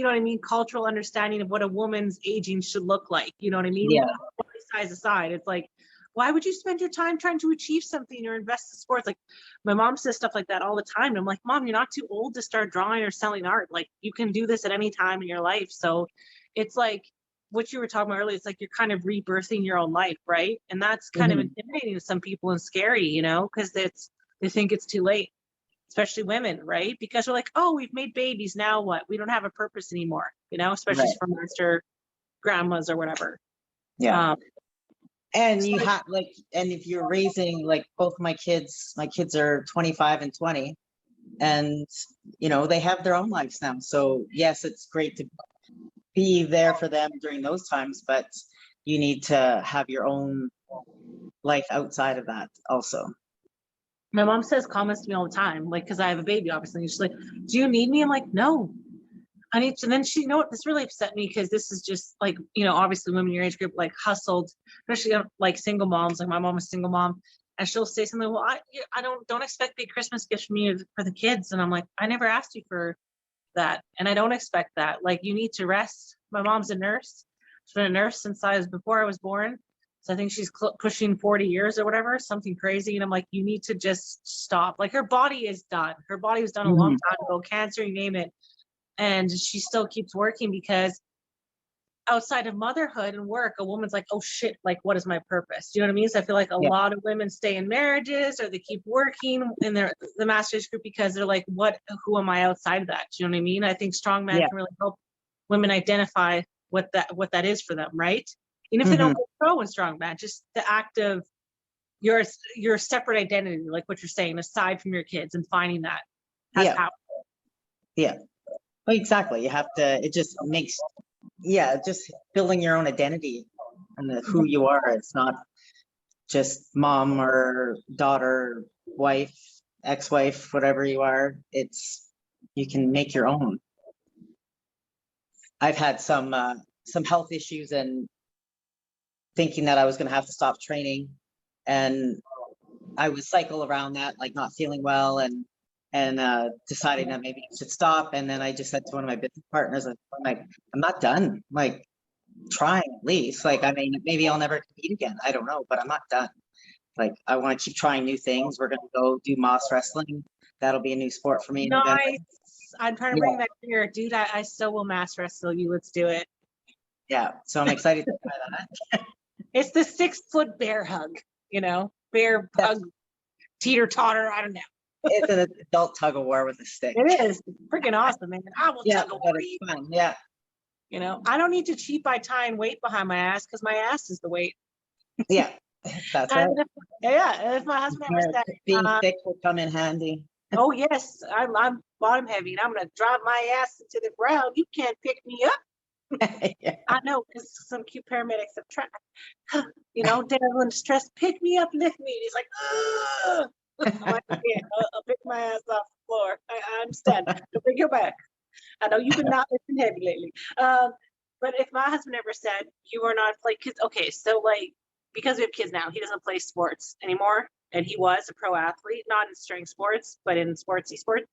cultural understanding of what a woman's aging should look like. You know what I mean? Yeah. Size aside, it's like, why would you spend your time trying to achieve something or invest in sports? Like my mom says stuff like that all the time. And I'm like, Mom, you're not too old to start drawing or selling art. Like you can do this at any time in your life. So it's like, what you were talking about earlier, it's like you're kind of rebirthing your own life, right? And that's kind of intimidating to some people and scary, because they think it's too late, especially women, right? Because we're like, oh, we've made babies, now what? We don't have a purpose anymore, especially for master grandmas or whatever. Yeah. And you have and if you're raising like both my kids are 25 and 20, and they have their own lives now. So yes, it's great to be there for them during those times, but you need to have your own life outside of that also. My mom says comments to me all the time, like, because I have a baby, obviously. And she's like, do you need me? I'm like, no, I need to. And then she, this really upset me because this is just like, obviously women in your age group, like hustled, especially like single moms, like my mom is a single mom. And she'll say something, well, I don't expect big Christmas gifts from you for the kids. And I'm like, I never asked you for that. And I don't expect that. Like, you need to rest. My mom's a nurse. She's been a nurse since before I was born. So I think she's pushing 40 years or whatever, something crazy. And I'm like, you need to just stop. Like her body is done. Her body was done a long time ago, cancer, you name it. And she still keeps working because outside of motherhood and work, a woman's like, oh shit, like what is my purpose? Do you know what I mean? So I feel like a lot of women stay in marriages or they keep working in the master's group because they're like, who am I outside of that? Do you know what I mean? I think strongman can really help women identify what that is for them, right? Even if they don't go pro in strongman, just the act of your separate identity, like what you're saying, aside from your kids, and finding that has power. Yeah. Well, exactly. You have to, it just makes, just building your own identity and who you are. It's not just mom or daughter, wife, ex-wife, whatever you are. You can make your own. I've had some health issues and thinking that I was going to have to stop training, and I would cycle around that, like not feeling well, and and deciding that maybe I should stop. And then I just said to one of my business partners, I'm like, I'm not done. Like, trying at least. Like, I mean, maybe I'll never compete again. I don't know, but I'm not done. Like, I want to keep trying new things. We're gonna go do Moss wrestling. That'll be a new sport for me in November. Nice. I'm trying to bring that here, dude. I still will mass wrestle you. Let's do it. Yeah, so I'm excited to try that. It's the 6-foot bear hug, bear hug, teeter totter. I don't know. It's an adult tug of war with a stick. It is freaking awesome, man. I will tug of war. It's fun. Yeah. I don't need to cheat by tying weight behind my ass because my ass is the weight. Yeah, that's right. If my husband ever said, being thick will come in handy. Oh yes, I'm bottom heavy and I'm gonna drive my ass into the ground. You can't pick me up. Yeah. I know, because some cute paramedics have tried. Daryl in distress, pick me up, lift me. And he's like, ugh. I'm like, yeah, I'll pick my ass off the floor. I understand. I'll bring you back. I know you've been not lifting heavy lately. But if my husband ever said you are not like, because we have kids now, he doesn't play sports anymore, and he was a pro athlete, not in strength sports, but in sportsy sports,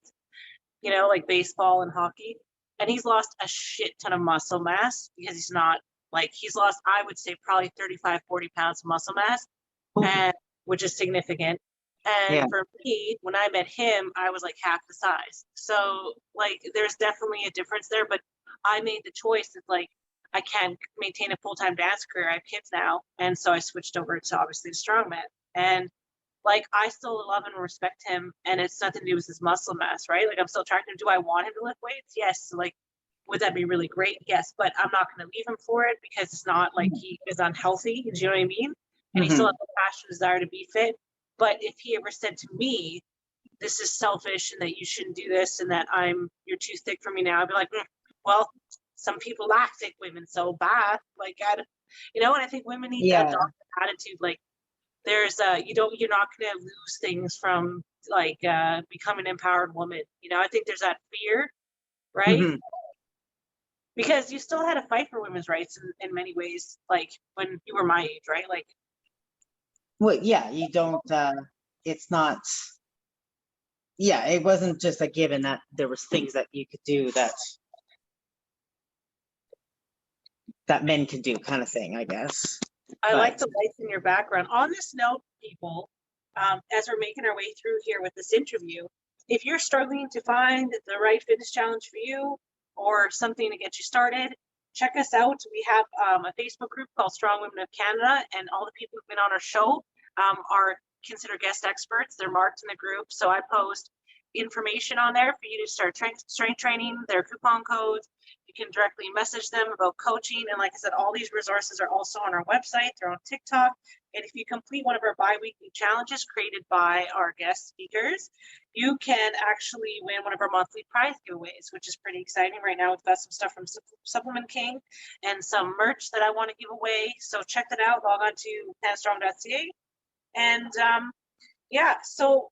like baseball and hockey. And he's lost a shit ton of muscle mass because he's lost, I would say, probably 35, 40 pounds of muscle mass, which is significant. And for me, when I met him, I was like half the size. So there's definitely a difference there, but I made the choice that I can't maintain a full-time dance career. I have kids now. And so I switched over to obviously strongman. And I still love and respect him, and it's nothing to do with his muscle mass, right? I'm still attracted. Do I want him to lift weights? Yes. Would that be really great? Yes, but I'm not going to leave him for it because it's not like he is unhealthy. Do you know what I mean? And he still has the passion, desire to be fit. But if he ever said to me, "This is selfish, and that you shouldn't do this, and that you're too thick for me now," I'd be like, well, some people like thick women, so bad. And I think women need that dominant attitude. There's you're not going to lose things from becoming an empowered woman. I think there's that fear, right? Because you still had to fight for women's rights in many ways, when you were my age, right? Well, yeah, you don't, it's not, it wasn't just a given that there was things that you could do that men could do, kind of thing, I guess. I like the lights in your background. On this note, people, as we're making our way through here with this interview, if you're struggling to find the right fitness challenge for you or something to get you started, check us out. We have a Facebook group called Strong Women of Canada, and all the people who've been on our show are considered guest experts. They're marked in the group. So I post information on there for you to start strength training, their coupon codes. You can directly message them about coaching. And like I said, all these resources are also on our website. They're on TikTok. And if you complete one of our bi-weekly challenges created by our guest speakers, you can actually win one of our monthly prize giveaways, which is pretty exciting. Right now, we've got some stuff from Supplement King and some merch that I want to give away. So check that out. Log on to panstrong.ca. And so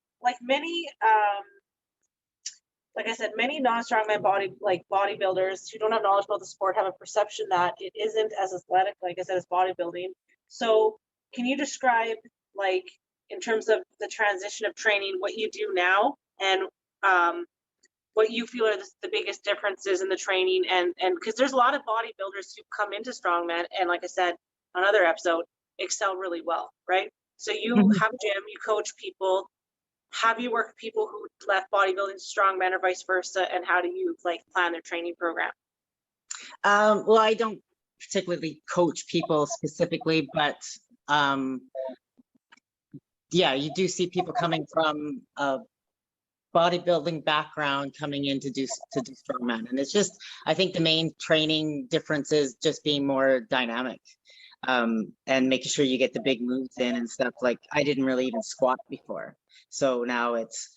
like I said, many non-strongman bodybuilders who don't have knowledge about the sport have a perception that it isn't as athletic, like I said, as bodybuilding. So can you describe, in terms of the transition of training, what you do now and what you feel are the biggest differences in the training? And because there's a lot of bodybuilders who come into strongman and, like I said on another episode, excel really well, right? So you have a gym, you coach people. Have you worked with people who left bodybuilding to strongman or vice versa? And how do you plan their training program? Well, I don't particularly coach people specifically, but you do see people coming from a bodybuilding background coming in to do strongman. And it's just, I think the main training difference is just being more dynamic. And making sure you get the big moves in and stuff. I didn't really even squat before. So now it's,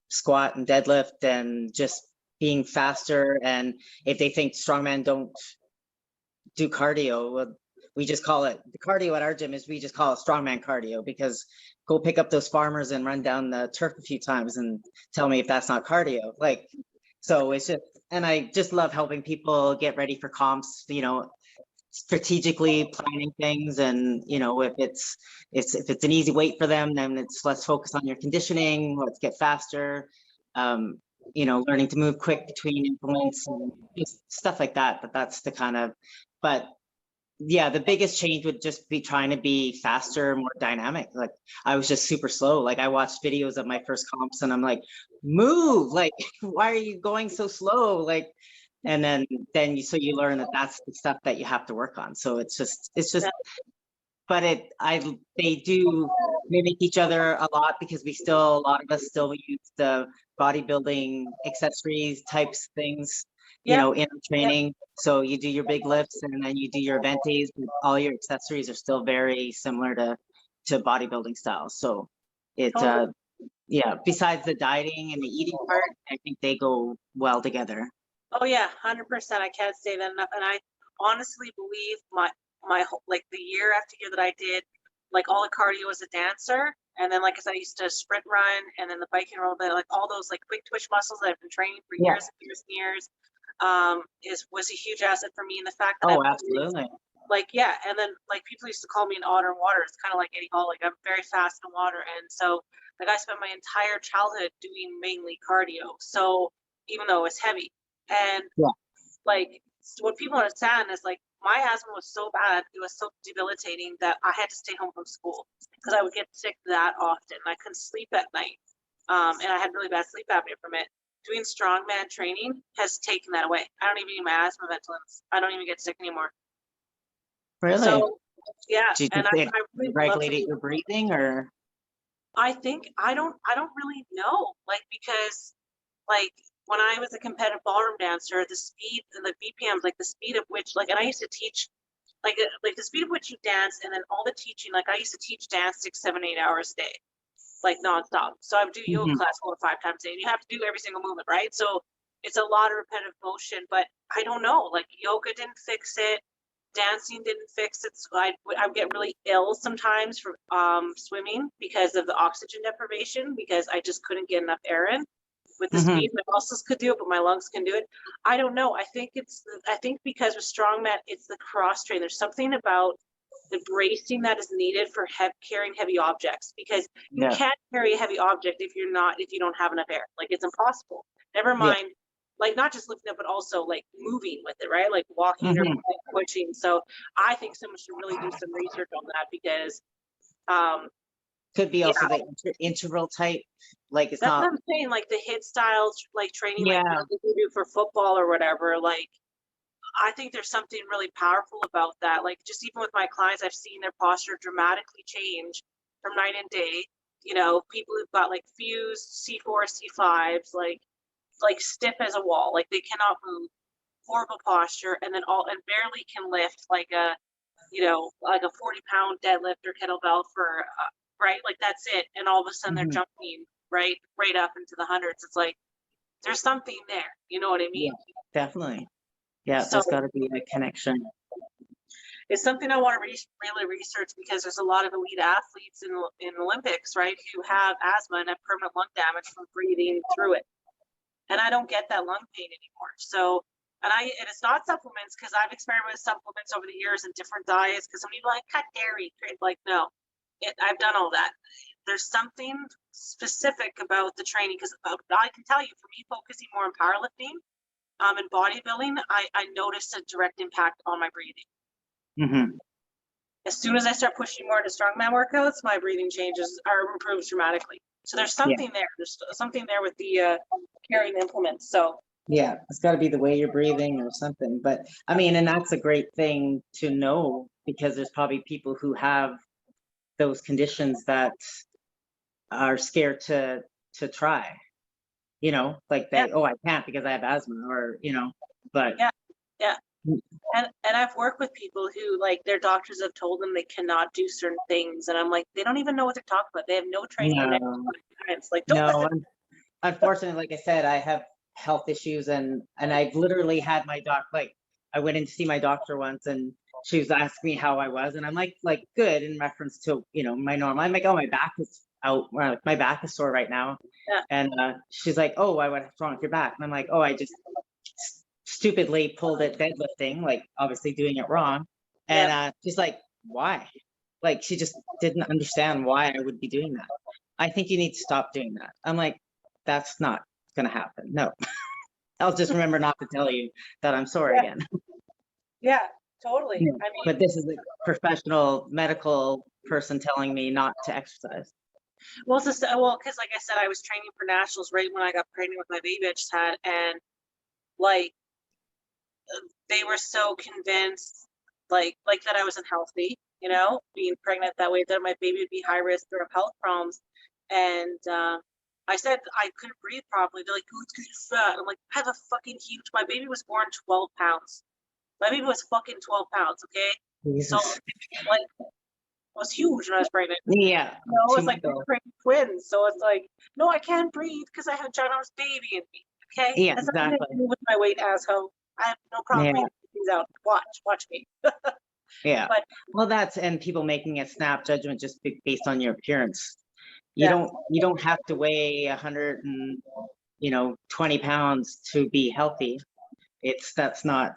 squat and deadlift and just being faster. And if they think strongman don't do cardio, well, we just call it the cardio at our gym we just call it strongman cardio, because go pick up those farmers and run down the turf a few times and tell me if that's not cardio. So it's just, and I just love helping people get ready for comps, strategically planning things. And if it's an easy weight for them, then let's focus on your conditioning, let's get faster. you know, learning to move quick between implements and just stuff like that. But that's the kind of, but yeah, the biggest change would just be trying to be faster, more dynamic. Like I was just super slow. Like I watched videos of my first comps and I'm like, move, like, why are you going so slow? Like, and then you learn that that's the stuff that you have to work on. So it's just, but they do mimic each other a lot because a lot of us still use the bodybuilding accessories types things, you know, in training. So you do your big lifts and then you do your event days, but all your accessories are still very similar to bodybuilding styles. So it, yeah, besides the dieting and the eating part, I think they go well together. Oh yeah, 100%. I can't say that enough. And I honestly believe my whole, like the year after year that I did, like all the cardio as a dancer, and then like I said, I used to sprint run, and then the biking roll, like all those like quick twitch muscles that I've been training for years and years and years, was a huge asset for me. And the fact that Absolutely. Like, yeah, and then like people used to call me an otter in water. It's kind of like Eddie Hall. Like I'm very fast in water, and so like I spent my entire childhood doing mainly cardio. So even though it's heavy, and like what people understand is like my asthma was so bad, it was so debilitating that I had to stay home from school because I would get sick that often. I couldn't sleep at night, and I had really bad sleep apnea from it. Doing strongman training has taken that away. I don't even need my asthma ventolins. I don't even get sick anymore. Really? So yeah, Do you and think I really regulate your breathing, or? I think I don't really know, like, because like when I was a competitive ballroom dancer, the speed and the BPMs, like the speed of which, like, and I used to teach like the speed of which you dance, and then all the teaching, like I used to teach dance 6, 7, 8 hours a day, like nonstop. So I would do yoga class 4 or 5 times a day, and you have to do every single movement, right? So it's a lot of repetitive motion, but I don't know, like yoga didn't fix it, dancing didn't fix it. So I would get really ill sometimes from swimming because of the oxygen deprivation, because I just couldn't get enough air in. With the speed, my muscles could do it, but my lungs can do it. I don't know. I think because with strongman, it's the cross train. There's something about the bracing that is needed for carrying heavy objects, because you can't carry a heavy object if you don't have enough air. Like it's impossible. Never mind, like not just lifting up, but also like moving with it, right? Like walking or pushing. So I think someone should really do some research on that, because could be also the interval type, like it's that's not. what I'm saying, like the hit styles, like training, like what they do for football or whatever. Like I think there's something really powerful about that. Like just even with my clients, I've seen their posture dramatically change from night and day. You know, people who've got like fused C4, C5s, like stiff as a wall, like they cannot move, horrible posture, and then barely can lift like a, you know, like a 40-pound deadlift or kettlebell for right, like that's it, and all of a sudden they're jumping right up into the hundreds. It's like there's something there, you know what I mean? Definitely. Yeah, So there's got to be a connection. it's something I want to really research, because there's a lot of elite athletes in Olympics, right, who have asthma and have permanent lung damage from breathing through it, and I don't get that lung pain anymore. So and it's not supplements, because I've experimented with supplements over the years and different diets, because some people like cut dairy, like no, I've done all that. There's something specific about the training, because I can tell you, for me, focusing more on powerlifting and bodybuilding, I noticed a direct impact on my breathing. As soon as I start pushing more into strongman workouts, my breathing changes or improves dramatically. So there's something there. There's something there with the carrying implements. So yeah, it's got to be the way you're breathing or something. But I mean, and that's a great thing to know, because there's probably people who have those conditions that are scared to try, you know, like they, oh, I can't because I have asthma, or, you know, but yeah. And I've worked with people who, like, their doctors have told them they cannot do certain things, and I'm like, they don't even know what they're talking about. They have no training or experience. Like, no, unfortunately, like I said, I have health issues, and I've literally had my like I went in to see my doctor once, and she was asking me how I was, and I'm like good, in reference to, you know, my normal. I'm like, oh, my back is out, my back is sore right now. And she's like, oh, what's wrong with your back? And I'm like, oh, I just stupidly pulled it deadlifting, like obviously doing it wrong. And she's like, why? Like she just didn't understand why I would be doing that. I think you need to stop doing that. I'm like, that's not going to happen. No, I'll just remember not to tell you that I'm sore again. Yeah, totally. Yeah. I mean, But this is a professional medical person telling me not to exercise. well, it's just, well, because like I said, I was training for nationals right when I got pregnant with my baby I just had, and like they were so convinced, like that I was unhealthy, you know, being pregnant that way, that my baby would be high risk or have health problems, and I said I couldn't breathe properly. They're like, "Oh, it's 'cause you're fat." I'm like, I have a fucking huge. My baby was born 12 pounds. My baby was fucking 12 pounds. Okay, so Jesus. like I was huge when I was pregnant. Yeah. You know, it's like Tomato. we're pregnant twins. So it's like, no, I can't breathe because I have a ginormous baby in me. Okay, Yeah, that's nothing to exactly. do with my weight, asshole. I have no problem Yeah. breathing things out. Watch me. Yeah. But Well, that's, and people making a snap judgment just based on your appearance. yeah, You don't have to weigh 120 pounds to be healthy. That's not,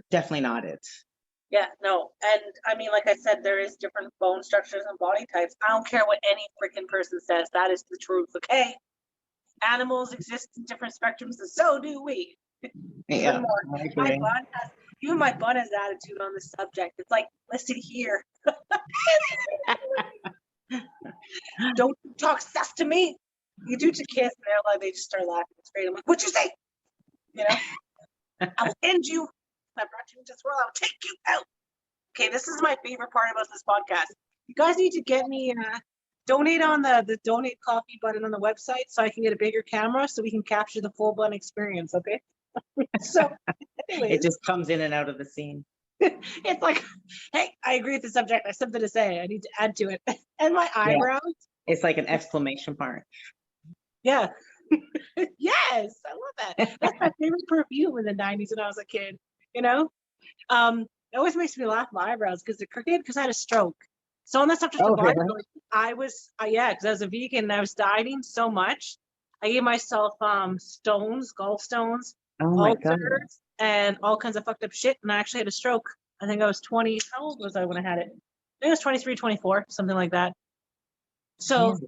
definitely not it. yeah, no. And I mean, like I said, there is different bone structures and body types. I don't care what any freaking person says. That is the truth. Okay. Animals exist in different spectrums, and so do we. Yeah, Even more. I My agree. bud has even my bud has attitude on this subject. It's like, listen here. Don't talk sus to me. You do to kids, and they're like, they just start laughing. It's great. I'm like, what'd you say? You know, I will end you. I brought you into this world. I'll take you out. Okay, this is my favorite part about this podcast. You guys need to get me donate on the donate coffee button on the website so I can get a bigger camera so we can capture the full blown experience. Okay. So, anyways, It just comes in and out of the scene. it's like, hey, I agree with the subject. I have something to say. I need to add to it. And my Yeah. eyebrows. It's like an exclamation mark. Yeah. Yes, I love that. That's my favorite perfume in the 90s when I was a kid, you know? It always makes me laugh, my eyebrows, because they're crooked because I had a stroke. So on the subject Oh, of really? bodybuilding, I was, yeah, because I was a vegan and I was dieting so much. I gave myself stones, gallstones, Oh my God. ulcers, and all kinds of fucked up shit. And I actually had a stroke. I think I was 20. How old was I when I had it? I think it was 23, 24, something like that. So Yeah.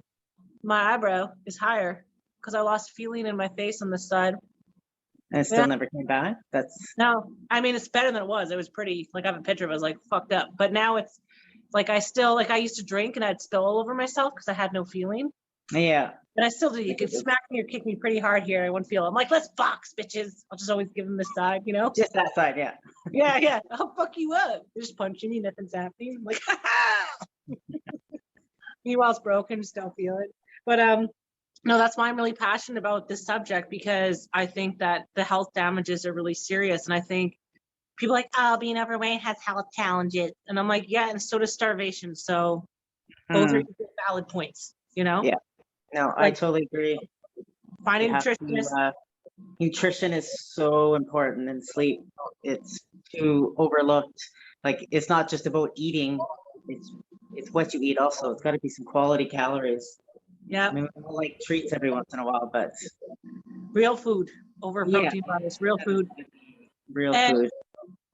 my eyebrow is higher because I lost feeling in my face on this side. And it still Yeah. never came back. That's No, I mean, it's better than it was. It was pretty, like, I have a picture of it, I was like fucked up. But now it's like I still, like, I used to drink and I'd spill all over myself because I had no feeling. yeah. But I still do. You could smack me or kick me pretty hard here. I wouldn't feel it. I'm like, let's box, bitches. I'll just always give them this side, you know? Just that side, yeah. Yeah. I'll fuck you up. They're just punching me. Nothing's happening. I'm like, ha ha. Meanwhile, it's broken. Just don't feel it. But no, that's why I'm really passionate about this subject, because I think that the health damages are really serious. And I think people are like, oh, being overweight has health challenges. And I'm like, yeah, and so does starvation. So both are valid points, you know? Yeah. No, I Like, totally agree. finding You have to, nutritionists. nutrition is so important, and sleep. It's too overlooked. Like, it's not just about eating. It's what you eat also. It's got to be some quality calories. Yeah, I mean, we all like treats every once in a while, but real food over yeah, protein bars, real food. real And food.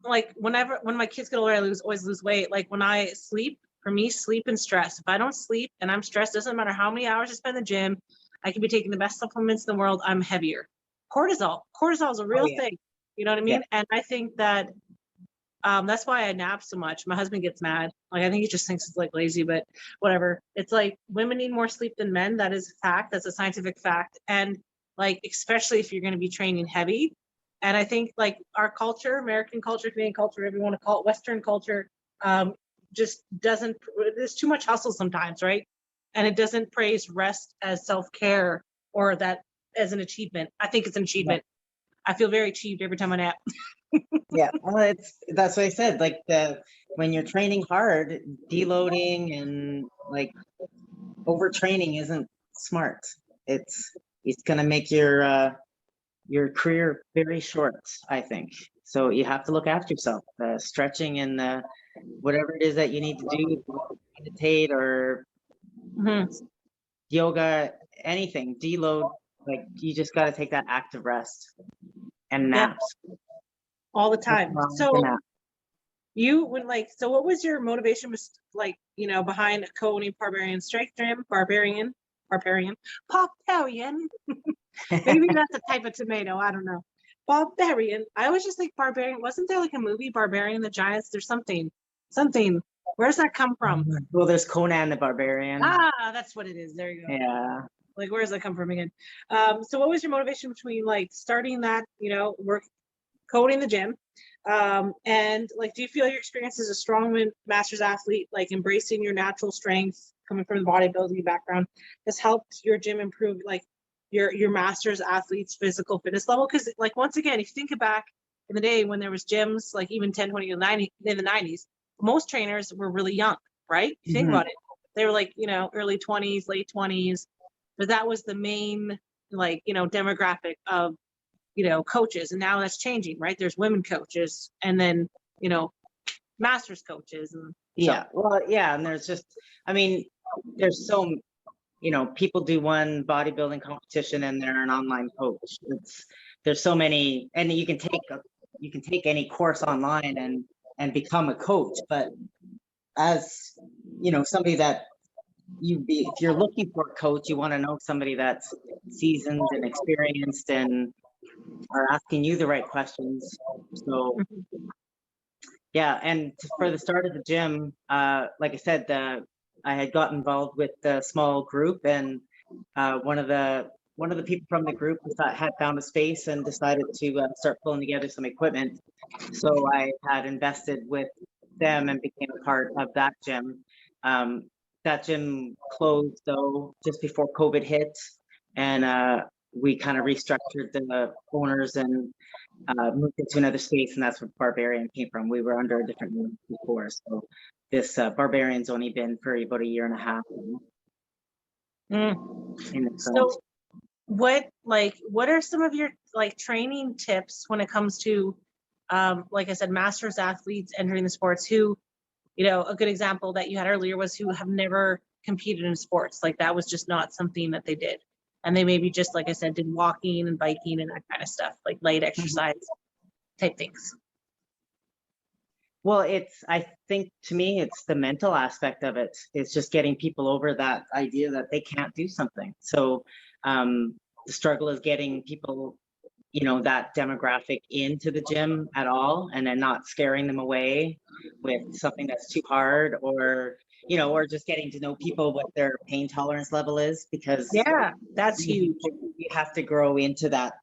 like when my kids get older, I always lose weight. Like when I sleep, for me, sleep and stress. If I don't sleep and I'm stressed, doesn't matter how many hours I spend in the gym, I can be taking the best supplements in the world, I'm heavier. Cortisol is a real Yeah. thing. You know what I mean? And I think that that's why I nap so much. My husband gets mad. Like, I think he just thinks it's like lazy, but whatever. It's like women need more sleep than men. That is a fact. That's a scientific fact. And like, especially if you're going to be training heavy. And I think like our culture, American culture, Canadian culture, whatever you want to call it, Western culture, just doesn't, there's too much hustle sometimes, right? And it doesn't praise rest as self-care or that as an achievement. I think it's an achievement. I feel very achieved every time I nap. Yeah, well, that's what I said. Like when you're training hard, deloading and like overtraining isn't smart. It's gonna make your career very short, I think. So you have to look after yourself. Stretching and whatever it is that you need to do, meditate or yoga, anything, deload. Like you just got to take that active rest and naps. All the time. Nothing wrong with So a nap. you would like, so what was your motivation was like, you know, behind co-owning Barbarian Strength Gym, Barbarian? Barbarian. Barbarian. Maybe that's a type of tomato. I don't know. Barbarian. I always just think barbarian. Wasn't there like a movie, Barbarian the Giants? There's something. Where's that come from? Well, there's Conan the Barbarian. Ah, that's what it is. There you go. Yeah. Like, where does that come from again? So what was your motivation between like starting that, work, coding the gym? And like, do you feel your experience as a strongman master's athlete, like embracing your natural strength, coming from the bodybuilding background, has helped your gym improve like your master's athlete's physical fitness level? Because like, once again, if you think back in the day when there was gyms, like even 10, 20, in the 90s, most trainers were really young, right? You think about it. They were like, early 20s, late 20s, but that was the main, like, demographic of, coaches. And now that's changing, right? There's women coaches and then, master's coaches. And yeah, well, yeah. And there's just, I mean, there's so, people do one bodybuilding competition and they're an online coach. There's so many, and you can take any course online and become a coach. But as, somebody that if you're looking for a coach, you want to know somebody that's seasoned and experienced and are asking you the right questions. So yeah, and for the start of the gym, like I said, I had got involved with the small group, and one of the people from the group had found a space and decided to start pulling together some equipment. So I had invested with them and became a part of that gym. That gym closed though just before COVID hit, and we kind of restructured the owners and moved into another space, and that's where Barbarian came from. We were under a different name before, so this Barbarian's only been for about a year and a half. So what are some of your like training tips when it comes to like I said, masters athletes entering the sports who, a good example that you had earlier was who have never competed in sports, like that was just not something that they did, and they maybe just, like I said, did walking and biking and that kind of stuff, like light exercise type things. Well, I think to me, it's the mental aspect of it. It's just getting people over that idea that they can't do something. So the struggle is getting people, that demographic into the gym at all, and then not scaring them away with something that's too hard, or just getting to know people what their pain tolerance level is, because yeah, that's huge. You have to grow into that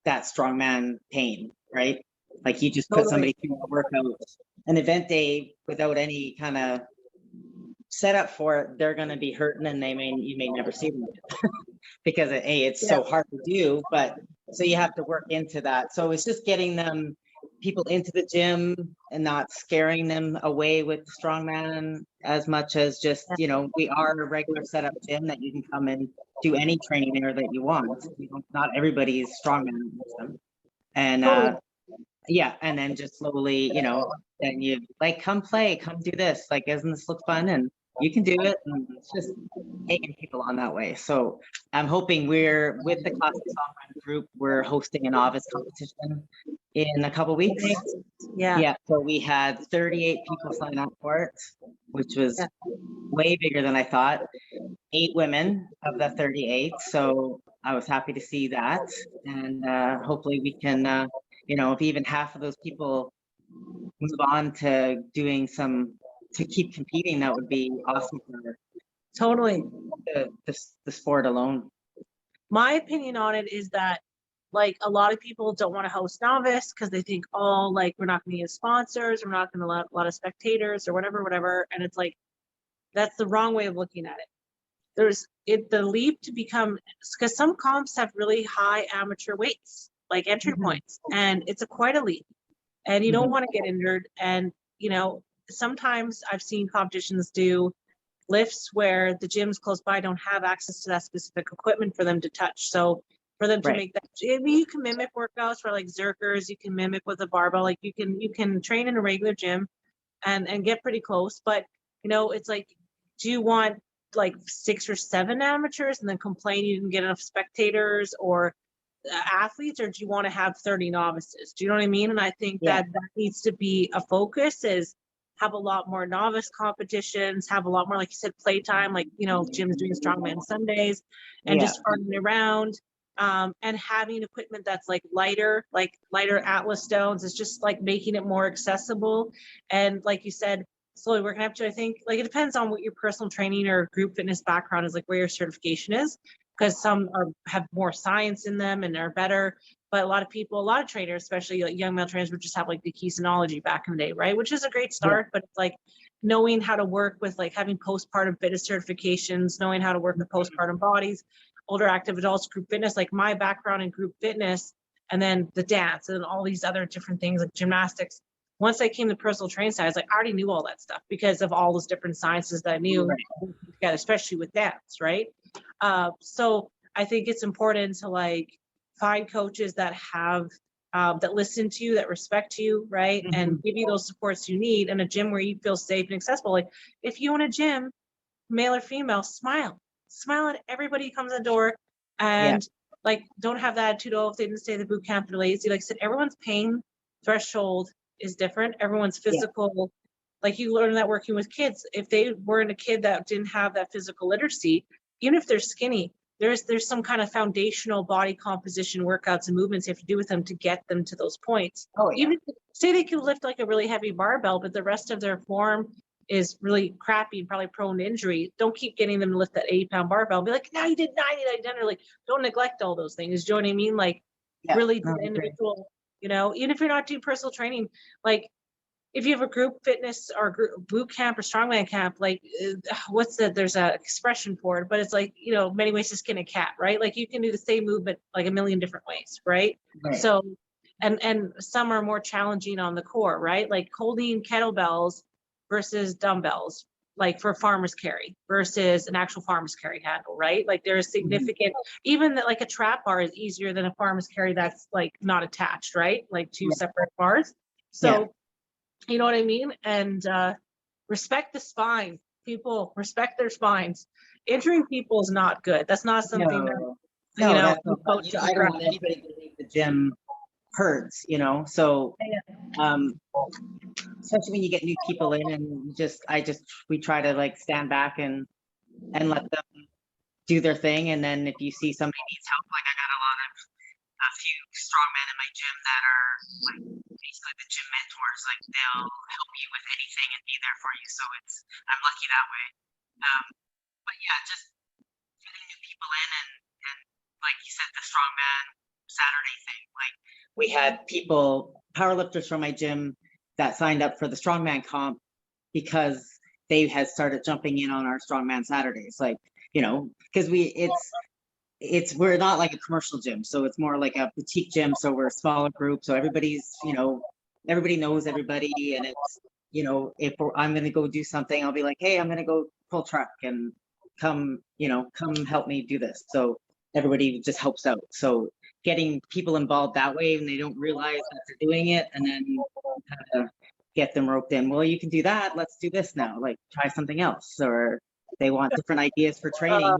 strongman pain, right? Like you just put somebody through a workout, an event day without any kind of setup for it, they're going to be hurting, and you may never see them because it's so hard to do. But so you have to work into that. So it's just getting people into the gym and not scaring them away with strongman as much as just, we are a regular setup gym that you can come and do any training there that you want. Not everybody is strongman. And yeah, and then just slowly, then you like, come play, come do this. Like, doesn't this look fun? And you can do it. And it's just taking people on that way. So I'm hoping we're with the Classic Strongman group, we're hosting a novice competition in a couple weeks. Yeah. So we had 38 people sign up for it, which was way bigger than I thought. 8 women of the 38. So I was happy to see that. And hopefully we can, if even half of those people move on to doing to keep competing, that would be awesome for Totally the sport alone. My opinion on it is that, like, a lot of people don't want to host novice because they think, oh, like, we're not going to get sponsors, we're not going to let a lot of spectators or whatever. And it's like, that's the wrong way of looking at it. The leap to become, because some comps have really high amateur weights, like entry points, and it's quite a leap, and you don't want to get injured. And sometimes I've seen competitions do lifts where the gyms close by don't have access to that specific equipment for them to touch. So for them to make that, you can mimic workouts for like Zerkers, you can mimic with a barbell, like you can train in a regular gym and get pretty close. But it's like, do you want like 6 or 7 amateurs and then complain you didn't get enough spectators or athletes, or do you want to have 30 novices? Do you know what I mean? And I think that needs to be a focus, is have a lot more novice competitions, have a lot more, like you said, playtime, like, you know, gyms doing strongman Sundays and Yeah. just farting around. And having equipment that's like lighter Atlas stones is just like making it more accessible. And like you said, slowly working up to, I think, like, it depends on what your personal training or group fitness background is, like where your certification is, because some have more science in them and are better. But a lot of people, a lot of trainers, especially like young male trainers, would just have like the kinesiology back in the day, right? Which is a great start, but it's like knowing how to work with, like, having postpartum fitness certifications, knowing how to work with postpartum bodies, older active adults, group fitness, like my background in group fitness, and then the dance and all these other different things like gymnastics. Once I came to personal training side, I was like, I already knew all that stuff because of all those different sciences that I knew, together, especially with dance, right? So I think it's important to like find coaches that have that listen to you, that respect you, right? And give you those supports you need, and a gym where you feel safe and accessible. Like if you own a gym, male or female, smile at everybody who comes in the door, and like don't have that attitude, oh, if they didn't stay at the boot camp, they're lazy. Like I said, everyone's pain threshold is different. Everyone's physical, like you learn that working with kids. If they weren't a kid that didn't have that physical literacy, even if they're skinny, there's some kind of foundational body composition workouts and movements you have to do with them to get them to those points. Even if, say they can lift like a really heavy barbell, but the rest of their form is really crappy and probably prone to injury, don't keep getting them to lift that 80-pound barbell. Be like, now you did 90, now you done it. Like, don't neglect all those things. Do you know what I mean? Like, really do the individual, you know, even if you're not doing personal training, like if you have a group fitness or group boot camp or strongman camp, like there's a expression for it, but it's like, you know, many ways to skin a cat, right? Like you can do the same movement like a million different ways, right? So, and some are more challenging on the core, right? Like holding kettlebells versus dumbbells, like for farmer's carry versus an actual farmer's carry handle, right? Like there's significant, even that, like a trap bar is easier than a farmer's carry that's like not attached, right? Like two separate bars. So, you know what I mean? And respect the spine. People respect their spines. Injuring people is not good. That's not something that, you know, that's no fun. You know, I don't want anybody to leave the gym hurts, you know. So especially when you get new people in, and we try to like stand back and let them do their thing. And then if you see somebody needs help, like I got a few strongmen in my gym that are like basically the gym mentors, like they'll help you with anything and be there for you. So I'm lucky that way. But yeah, just getting new people in, and like you said, the strongman Saturday thing, like we had powerlifters from my gym that signed up for the strongman comp because they had started jumping in on our strongman Saturdays, like, you know, because we're not like a commercial gym, so it's more like a boutique gym. So we're a smaller group, so everybody's, you know, everybody knows everybody, and it's, you know, if I'm going to go do something, I'll be like, hey, I'm going to go pull truck, and come help me do this. So everybody just helps out. So getting people involved that way, and they don't realize that they're doing it, and then kind of get them roped in. Well, you can do that. Let's do this now. Like try something else. Or they want different ideas for training.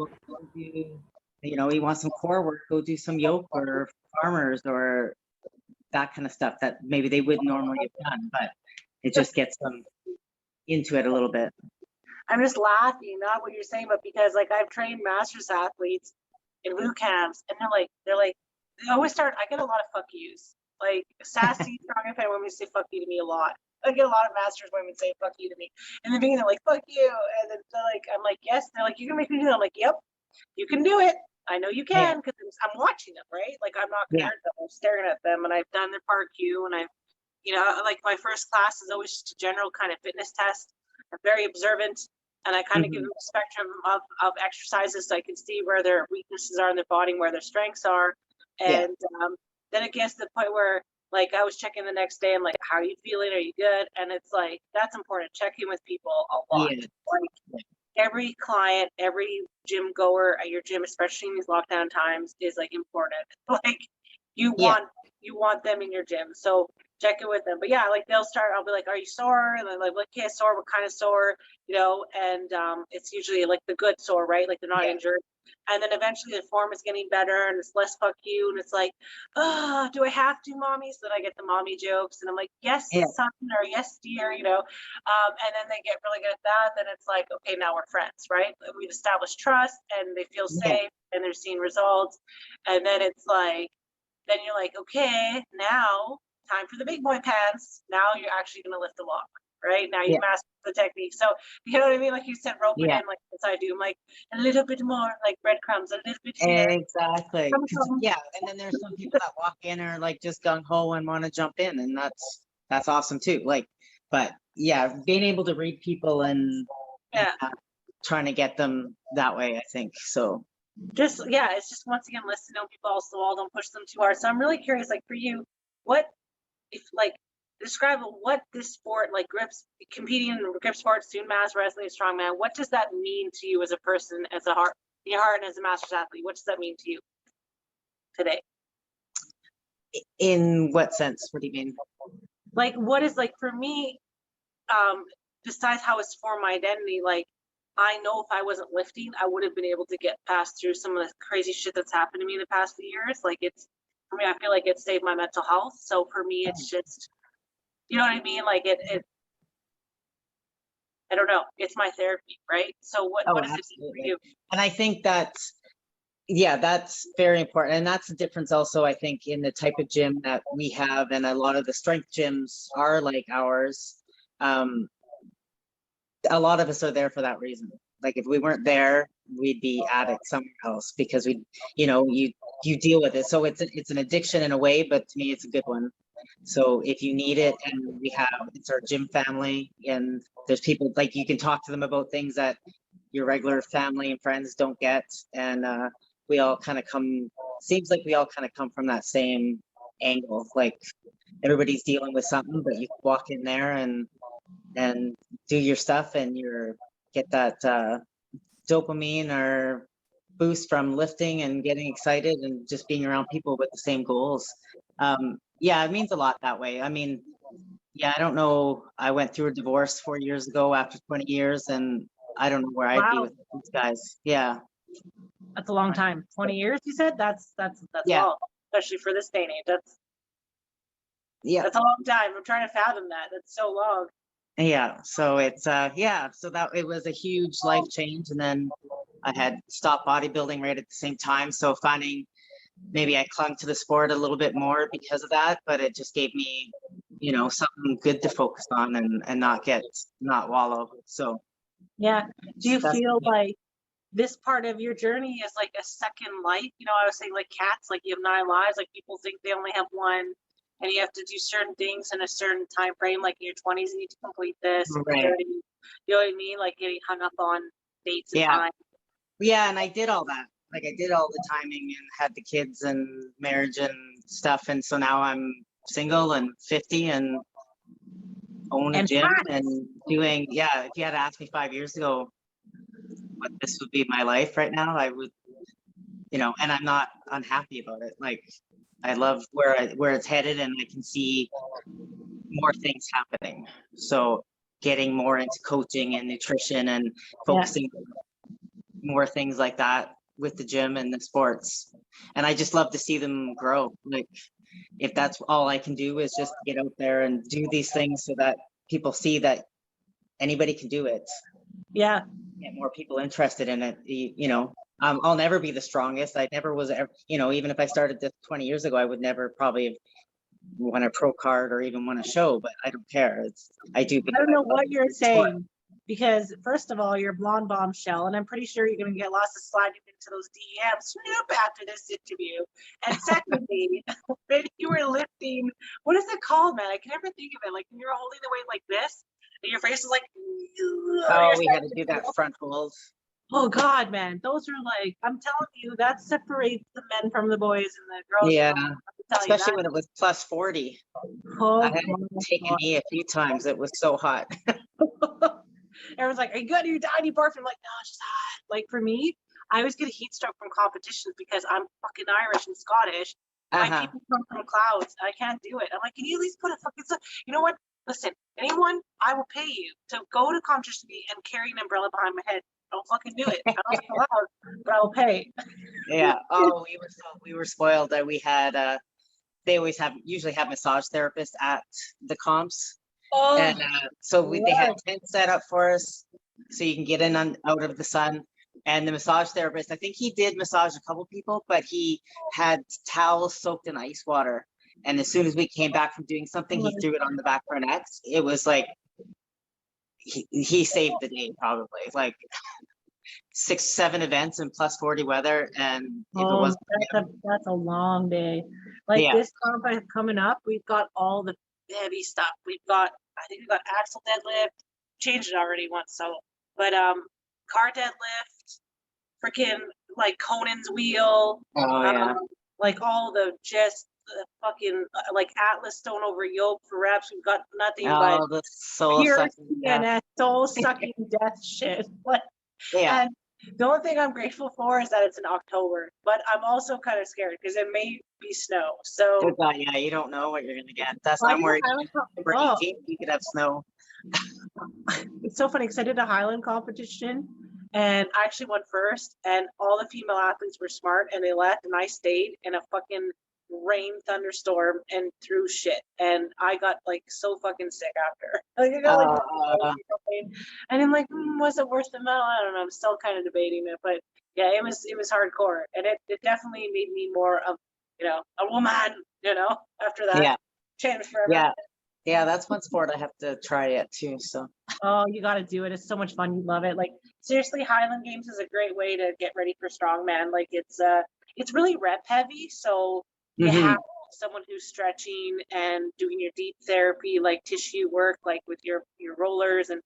You know, you want some core work, go do some yoke or farmers or that kind of stuff that maybe they wouldn't normally have done, but it just gets them into it a little bit. I'm just laughing, not what you're saying, but because like I've trained masters athletes in boot camps, and they're like, they always start, I get a lot of fuck yous. Like sassy, strong fan women say fuck you to me a lot. I get a lot of masters women say fuck you to me. In the beginning, they're like, fuck you. And then they're like, I'm like, yes. They're like, you can make me do that. I'm like, yep, you can do it. I know you can, because I'm watching them, right? Like I'm not gonna hurt them, I'm staring at them, and I've done their part Q, and I've, you know, like my first class is always just a general kind of fitness test. I'm very observant, and I kind of give them a spectrum of exercises so I can see where their weaknesses are in their body and where their strengths are. And then it gets to the point where, like, I was checking the next day, and like, how are you feeling? Are you good? And it's like, that's important. Checking with people a lot. Like every client, every gym goer at your gym, especially in these lockdown times, is like important. Like you want them in your gym. So check it with them. But yeah, like they'll start, I'll be like, are you sore? And they're like, okay, sore, what kind of sore? You know, and it's usually like the good sore, right? Like they're not injured. And then eventually the form is getting better and it's less fuck you. And it's like, oh, do I have to, mommy? So then I get the mommy jokes and I'm like, yes, son, or yes, dear, you know. And then they get really good at that. Then it's like, okay, now we're friends, right? We've established trust and they feel safe and they're seeing results. And then it's like, then you're like, okay, now time for the big boy pants. Now you're actually going to lift the log, right? Now you've mastered the technique. So, you know what I mean? Like you said, rope it in, like as I do. I'm like, a little bit more, like breadcrumbs, a little bit here. Exactly. Yeah. And then there's some people that walk in or like just gung ho and want to jump in. And that's awesome too. Like, but yeah, being able to read people and trying to get them that way, I think. So just, it's just once again, listen to people also, all don't push them too hard. So I'm really curious, like for you, what, if like, describe what this sport, like grips, competing in grip sports, student mass, wrestling, strongman, what does that mean to you as a person, as a heart, your heart, and as a master's athlete? What does that mean to you today? in what sense? What do you mean? Like, what is, like, for me, besides how it's formed my identity, like, I know if I wasn't lifting, I would have been able to get past through some of the crazy shit that's happened to me in the past few years. Like, it's, for me, I feel like it saved my mental health. So for me, it's just, you know what I mean? Like it I don't know. It's my therapy, right? So what does it mean for you? And I think that's very important. And that's the difference also, I think, in the type of gym that we have. And a lot of the strength gyms are like ours. A lot of us are there for that reason. Like if we weren't there, we'd be addicts somewhere else because you deal with it. So it's an addiction in a way, but to me, it's a good one. So if you need it, and it's our gym family, and there's people like you can talk to them about things that your regular family and friends don't get. And we all kind of seems like we all kind of come from that same angle. Like everybody's dealing with something, but you walk in there and do your stuff and get that dopamine or boost from lifting and getting excited and just being around people with the same goals. It means a lot that way. I mean, I don't know. I went through a divorce 4 years ago after 20 years, and I don't know where I'd be with these guys. Yeah. That's a long time. 20 years, you said? That's long, especially for this day and age. That's a long time. I'm trying to fathom that. That's so long. Yeah. So it's so that it was a huge life change. And then I had stopped bodybuilding right at the same time. So finding maybe I clung to the sport a little bit more because of that, but it just gave me, something good to focus on and not wallow. So do you feel like this part of your journey is like a second life? I was saying like cats, like you have 9 lives, like people think they only have one. And you have to do certain things in a certain time frame, like in your 20s, you need to complete this. Right. 30s, you know what I mean? Like getting hung up on dates and time. Yeah, and I did all that. Like I did all the timing and had the kids and marriage and stuff. And so now I'm single and 50 and own a gym and doing, if you had asked me 5 years ago what this would be my life right now, I would, and I'm not unhappy about it. Like I love where it's headed, and I can see more things happening. So getting more into coaching and nutrition and focusing more things like that with the gym and the sports. And I just love to see them grow. Like if that's all I can do is just get out there and do these things so that people see that anybody can do it. Yeah. Get more people interested in it. I'll never be the strongest. I never was ever, even if I started this 20 years ago, I would never probably have won a pro card or even won a show, but I don't care. I don't know what you're saying, because first of all, you're a blonde bombshell, and I'm pretty sure you're going to get lots of sliding into those DMs after this interview. And secondly, when you were lifting, what is it called, man? I can never think of it. Like when you were holding the weight like this, and your face is like, we had to do that front hold. Oh God, man, those are like, I'm telling you, that separates the men from the boys and the girls. Yeah, especially when it was plus 40. Oh, I had taken a knee a few times. It was so hot. Everyone's like, are you good? Are you dying? Are you barfing? I'm like, no, it's just hot. Like for me, I always get a heat stroke from competitions because I'm fucking Irish and Scottish. My Uh-huh. people come from clouds. I can't do it. I'm like, can you at least put a fucking, you know what? Listen, anyone, I will pay you to go to competition and carry an umbrella behind my head. I'll fucking do it. I don't think I'm allowed, but I will pay. Yeah. Oh, we were spoiled that we had they usually have massage therapists at the comps. Oh, And they had love. tents set up for us so you can get in out of the sun. And the massage therapist, I think he did massage a couple people, but he had towels soaked in ice water. And as soon as we came back from doing something, he threw it on the back of our necks. It was like he saved the day, probably like 6-7 events and plus 40 weather. And if it wasn't, That's a long day. Like yeah, this comp coming up, we've got all the heavy stuff. I think we've got axle deadlift, changed it already once, so, but car deadlift, freaking like Conan's wheel, oh yeah, like all the just fucking like Atlas stone over yoke for reps. We've got nothing but oh, the soul pure sucking, yeah, CNS, soul sucking death shit. Like, yeah. and the only thing I'm grateful for is that it's in October, but I'm also kind of scared because it may be snow. So Good God, yeah, you don't know what you're gonna get. That's I I'm did a worried. Highland Number oh, 18, we could have snow. it's so funny because I did a Highland competition and I actually won first, and all the female athletes were smart and they left, and I stayed in a fucking rain thunderstorm and threw shit, and I got like so fucking sick after. Like I got like, and I'm like, was it worth the medal? I don't know. I'm still kind of debating it, but yeah, it was hardcore, and it definitely made me more of, you know, a woman, you know, after that. Yeah, Changed forever. yeah, yeah. That's one sport I have to try yet too. So Oh, you got to do it. It's so much fun. You love it. Like seriously, Highland Games is a great way to get ready for strongman. Like it's really rep heavy, so you have someone who's stretching and doing your deep therapy, like tissue work, like with your rollers, and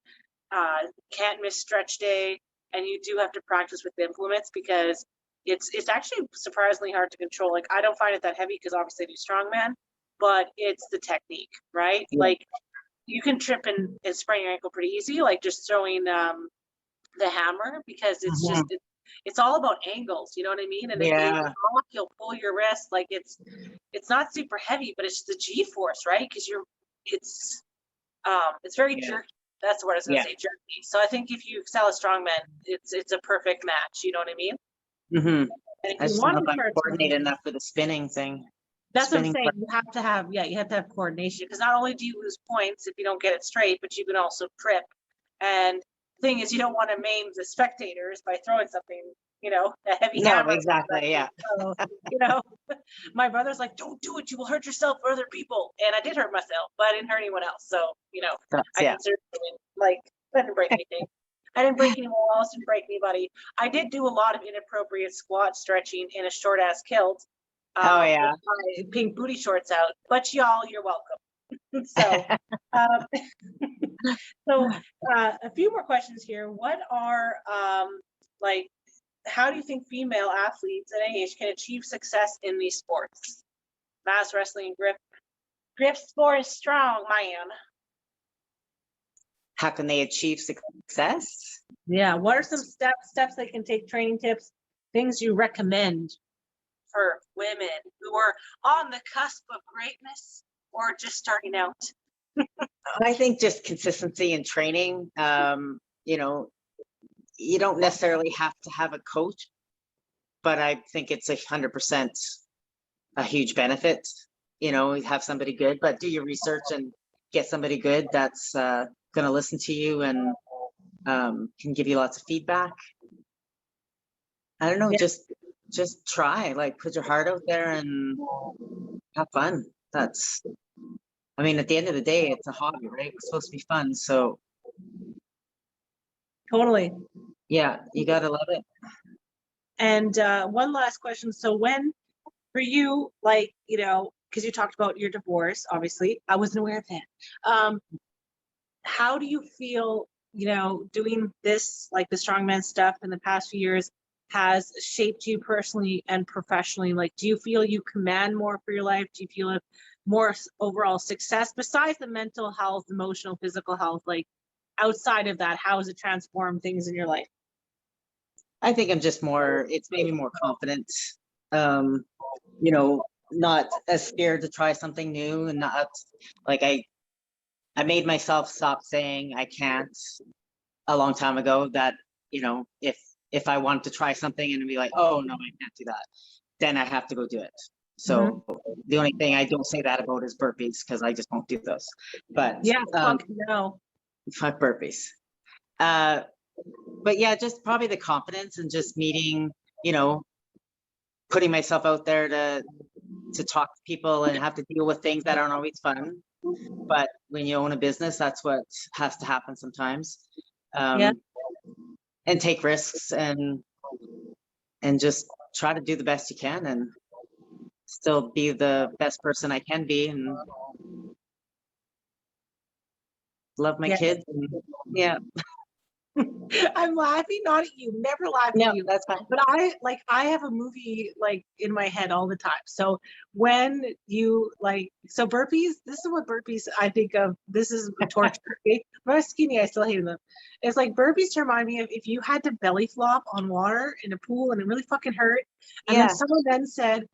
can't miss stretch day. And you do have to practice with implements because it's actually surprisingly hard to control. Like I don't find it that heavy because obviously I do strongman, but it's the technique, right? yeah. Like you can trip and sprain your ankle pretty easy, like just throwing the hammer, because it's all about angles, you know what I mean? And if you Yeah, lock, you'll pull your wrist, like it's not super heavy, but it's the G force, right? Because it's very yeah, jerky. That's what I was gonna yeah. say, jerky. So I think if you excel at strongman, it's a perfect match, you know what I mean? Mm-hmm. And if I you just don't want know to if I'm start coordinated enough for the spinning thing. that's what I'm Spinning saying. part. You have to have coordination, because not only do you lose points if you don't get it straight, but you can also trip. And the thing is, you don't want to maim the spectators by throwing something, you know, a heavy No, hammer. exactly. Yeah. So, you know, my brother's like, don't do it. You will hurt yourself or other people. And I did hurt myself, but I didn't hurt anyone else. So, you know, I Yeah. consider it like, I didn't break anything. I didn't break any walls, didn't break anybody. I did do a lot of inappropriate squat stretching in a short ass kilt. Oh yeah. With my pink booty shorts out, but y'all, you're welcome. So, um, a few more questions here. What are like, how do you think female athletes at any age can achieve success in these sports? Mass wrestling, grip sport is strong, man. How can they achieve success? Yeah. What are some steps they can take? Training tips, things you recommend for women who are on the cusp of greatness or just starting out? I think just consistency in training. You know, you don't necessarily have to have a coach, but I think it's 100% a huge benefit. You know, have somebody good, but do your research and get somebody good that's going to listen to you and can give you lots of feedback. I don't know, Yeah. just try, like put your heart out there and have fun. I mean, at the end of the day, it's a hobby, right? It's supposed to be fun. So Totally. yeah, you got to love it. And one last question. So when, for you, like, you know, because you talked about your divorce, obviously, I wasn't aware of that. How do you feel, you know, doing this, like the strongman stuff in the past few years has shaped you personally and professionally? Like, do you feel you command more for your life? Do you feel a more overall success besides the mental health, emotional, physical health? Like outside of that, how has it transformed things in your life? I think I'm just more, it's made me more confident. You know, not as scared to try something new, and not like I made myself stop saying I can't a long time ago, that, if I want to try something and be like, oh no, I can't do that, then I have to go do it. So the only thing I don't say that about is burpees, because I just won't do those. But Yeah, fuck no. fuck burpees. But yeah, just probably the confidence and just meeting, putting myself out there to talk to people and have to deal with things that aren't always fun. But when you own a business, that's what has to happen sometimes. Yeah. And take risks and just try to do the best you can and still be the best person I can be, and love my Yeah. kids. And yeah. I'm laughing not at you, never laugh No, at you. that's fine. But I have a movie like in my head all the time. So when you so burpees, this is what burpees I think of. This is torture. Okay? When I was skinny, I still hated them. It's like burpees remind me of if you had to belly flop on water in a pool and it really fucking hurt. And then someone then said,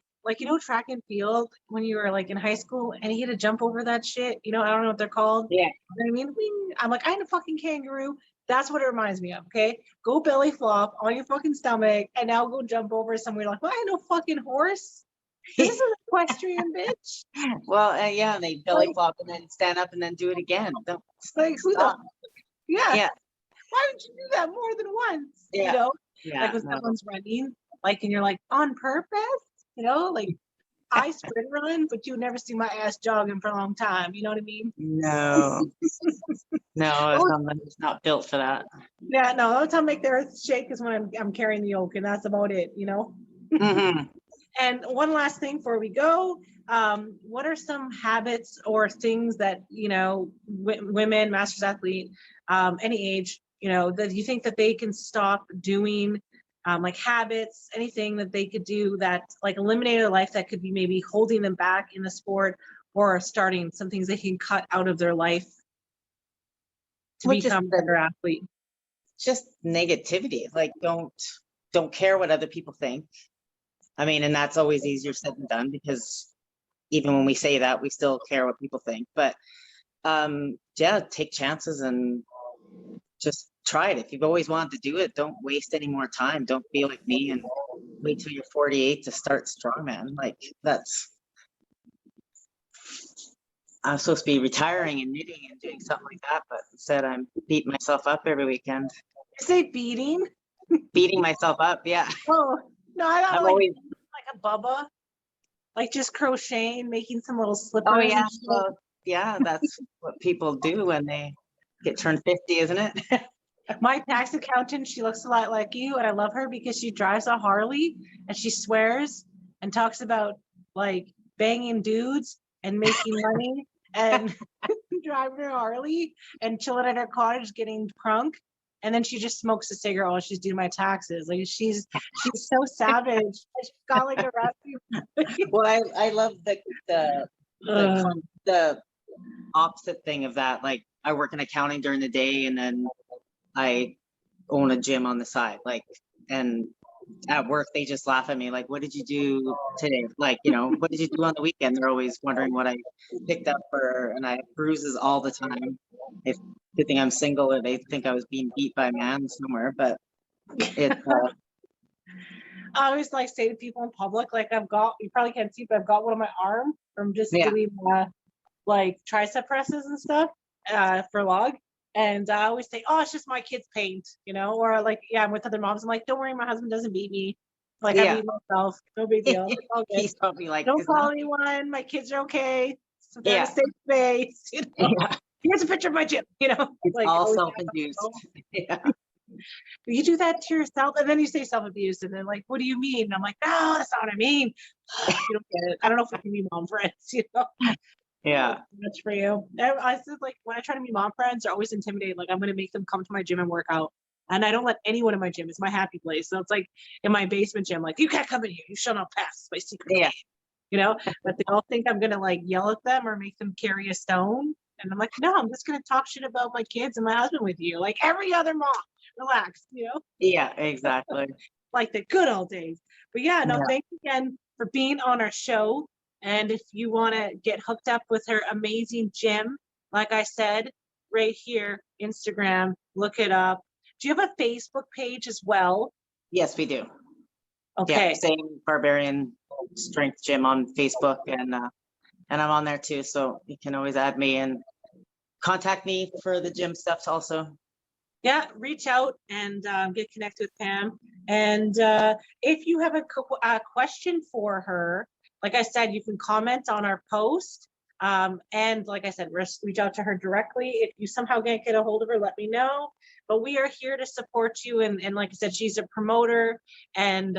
track and field when you were like in high school and you had to jump over that shit. I don't know what they're called. Yeah. You know what I mean? Wing. I'm like, I'm a fucking kangaroo. That's what it reminds me of. Okay, go belly flop on your fucking stomach, and now go jump over somewhere. Like, well, I ain't no fucking horse. This is an equestrian, bitch. Well, yeah, they belly flop and then stand up and then do it again. Don't Who the? Yeah. Yeah. Why would you do that more than once? Yeah. Like when someone's running, and you're like on purpose. I sprint run, but you never see my ass jogging for a long time. You know what I mean? No. No, it's not built for that. Yeah, no. The only time I make the earth shake is when I'm carrying the yoke, and that's about it. Mm-hmm. And one last thing before we go, what are some habits or things that women, masters athlete, any age, that you think that they can stop doing? Like habits, anything that they could do that eliminate their life that could be maybe holding them back in the sport, or starting some things they can cut out of their life to become a better athlete. Just negativity. Don't care what other people think. I mean, and that's always easier said than done, because even when we say that, we still care what people think. But take chances and just try it. If you've always wanted to do it, don't waste any more time. Don't be like me and wait till you're 48 to start strongman. I'm supposed to be retiring and knitting and doing something like that, but instead I'm beating myself up every weekend. You say beating? Beating myself up, yeah. Oh, no, I don't always like a Bubba. Just crocheting, making some little slippers. Oh, yeah. Well, yeah, that's what people do when they get turned 50, isn't it? My tax accountant, she looks a lot like you, and I love her because she drives a Harley and she swears and talks about banging dudes and making money and driving her Harley and chilling at her cottage getting drunk. And then she just smokes a cigarette while she's doing my taxes. She's so savage. She's got a recipe. Well, I love the opposite thing of that. I work in accounting during the day, and then I own a gym on the side. And at work, they just laugh at me. What did you do today? What did you do on the weekend? They're always wondering what I picked up and I have bruises all the time. If they think I'm single, or they think I was being beat by a man somewhere, but it. I always say to people in public, I've got, you probably can't see, but I've got one on my arm from just doing tricep presses and stuff for log. And I always say, oh, it's just my kids' paint, or I'm with other moms. I'm like, don't worry, my husband doesn't beat me. I beat myself. No big deal. He's probably don't call anyone. My kids are okay. So they're in a safe space. Yeah. Here's a picture of my gym. It's all self-induced. Yeah. You do that to yourself, and then you say self-abuse, and then what do you mean? And I'm like, no, that's not what I mean. You don't get it. I don't know if we can be mom friends. Yeah. Much for you. I said when I try to meet mom friends, they're always intimidated. I'm going to make them come to my gym and work out. And I don't let anyone in my gym. It's my happy place. So it's in my basement gym, you can't come in here. You shall not pass. My secret. Yeah. But they all think I'm going to yell at them or make them carry a stone. And I'm like, no, I'm just going to talk shit about my kids and my husband with you. Every other mom. Relax, Yeah, exactly. The good old days. But thank you again for being on our show. And if you want to get hooked up with her amazing gym, like I said, right here, Instagram, look it up. Do you have a Facebook page as well? Yes, we do. Okay. Yeah, same Barbarian Strength Gym on Facebook, and I'm on there too. So you can always add me and contact me for the gym stuff also. Yeah, reach out and get connected with Pam. And if you have a question for her, like I said, you can comment on our post. And like I said, reach out to her directly. If you somehow can't get a hold of her, let me know. But we are here to support you. And like I said, she's a promoter, and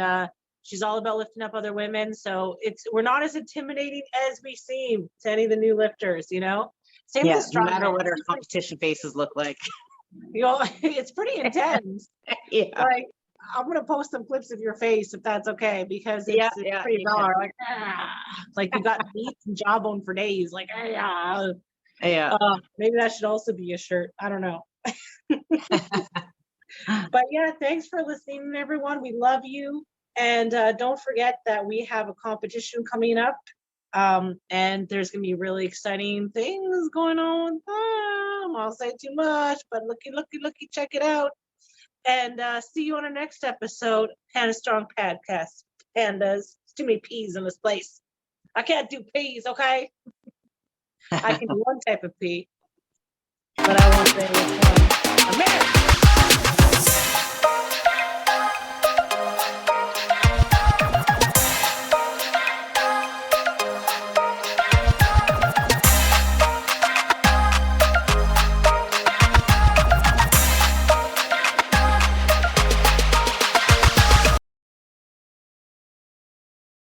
she's all about lifting up other women. So we're not as intimidating as we seem to any of the new lifters, you know? Same Yeah, with the no matter strongman. what our competition faces look like. You know, it's pretty intense. Yeah. Like, I'm gonna post some clips of your face if that's okay, because Yeah, it's yeah, pretty you raw. can. Like, like you got meat and jawbone for days. Like, Yeah. maybe that should also be a shirt. I don't know. But yeah, thanks for listening, everyone. We love you, and don't forget that we have a competition coming up, and there's gonna be really exciting things going on. I won't say too much, but looky, check it out. And see you on our next episode. Panda Strong Podcast. Pandas. It's too many P's in this place. I can't do P's, okay? I can do one type of P, but I won't say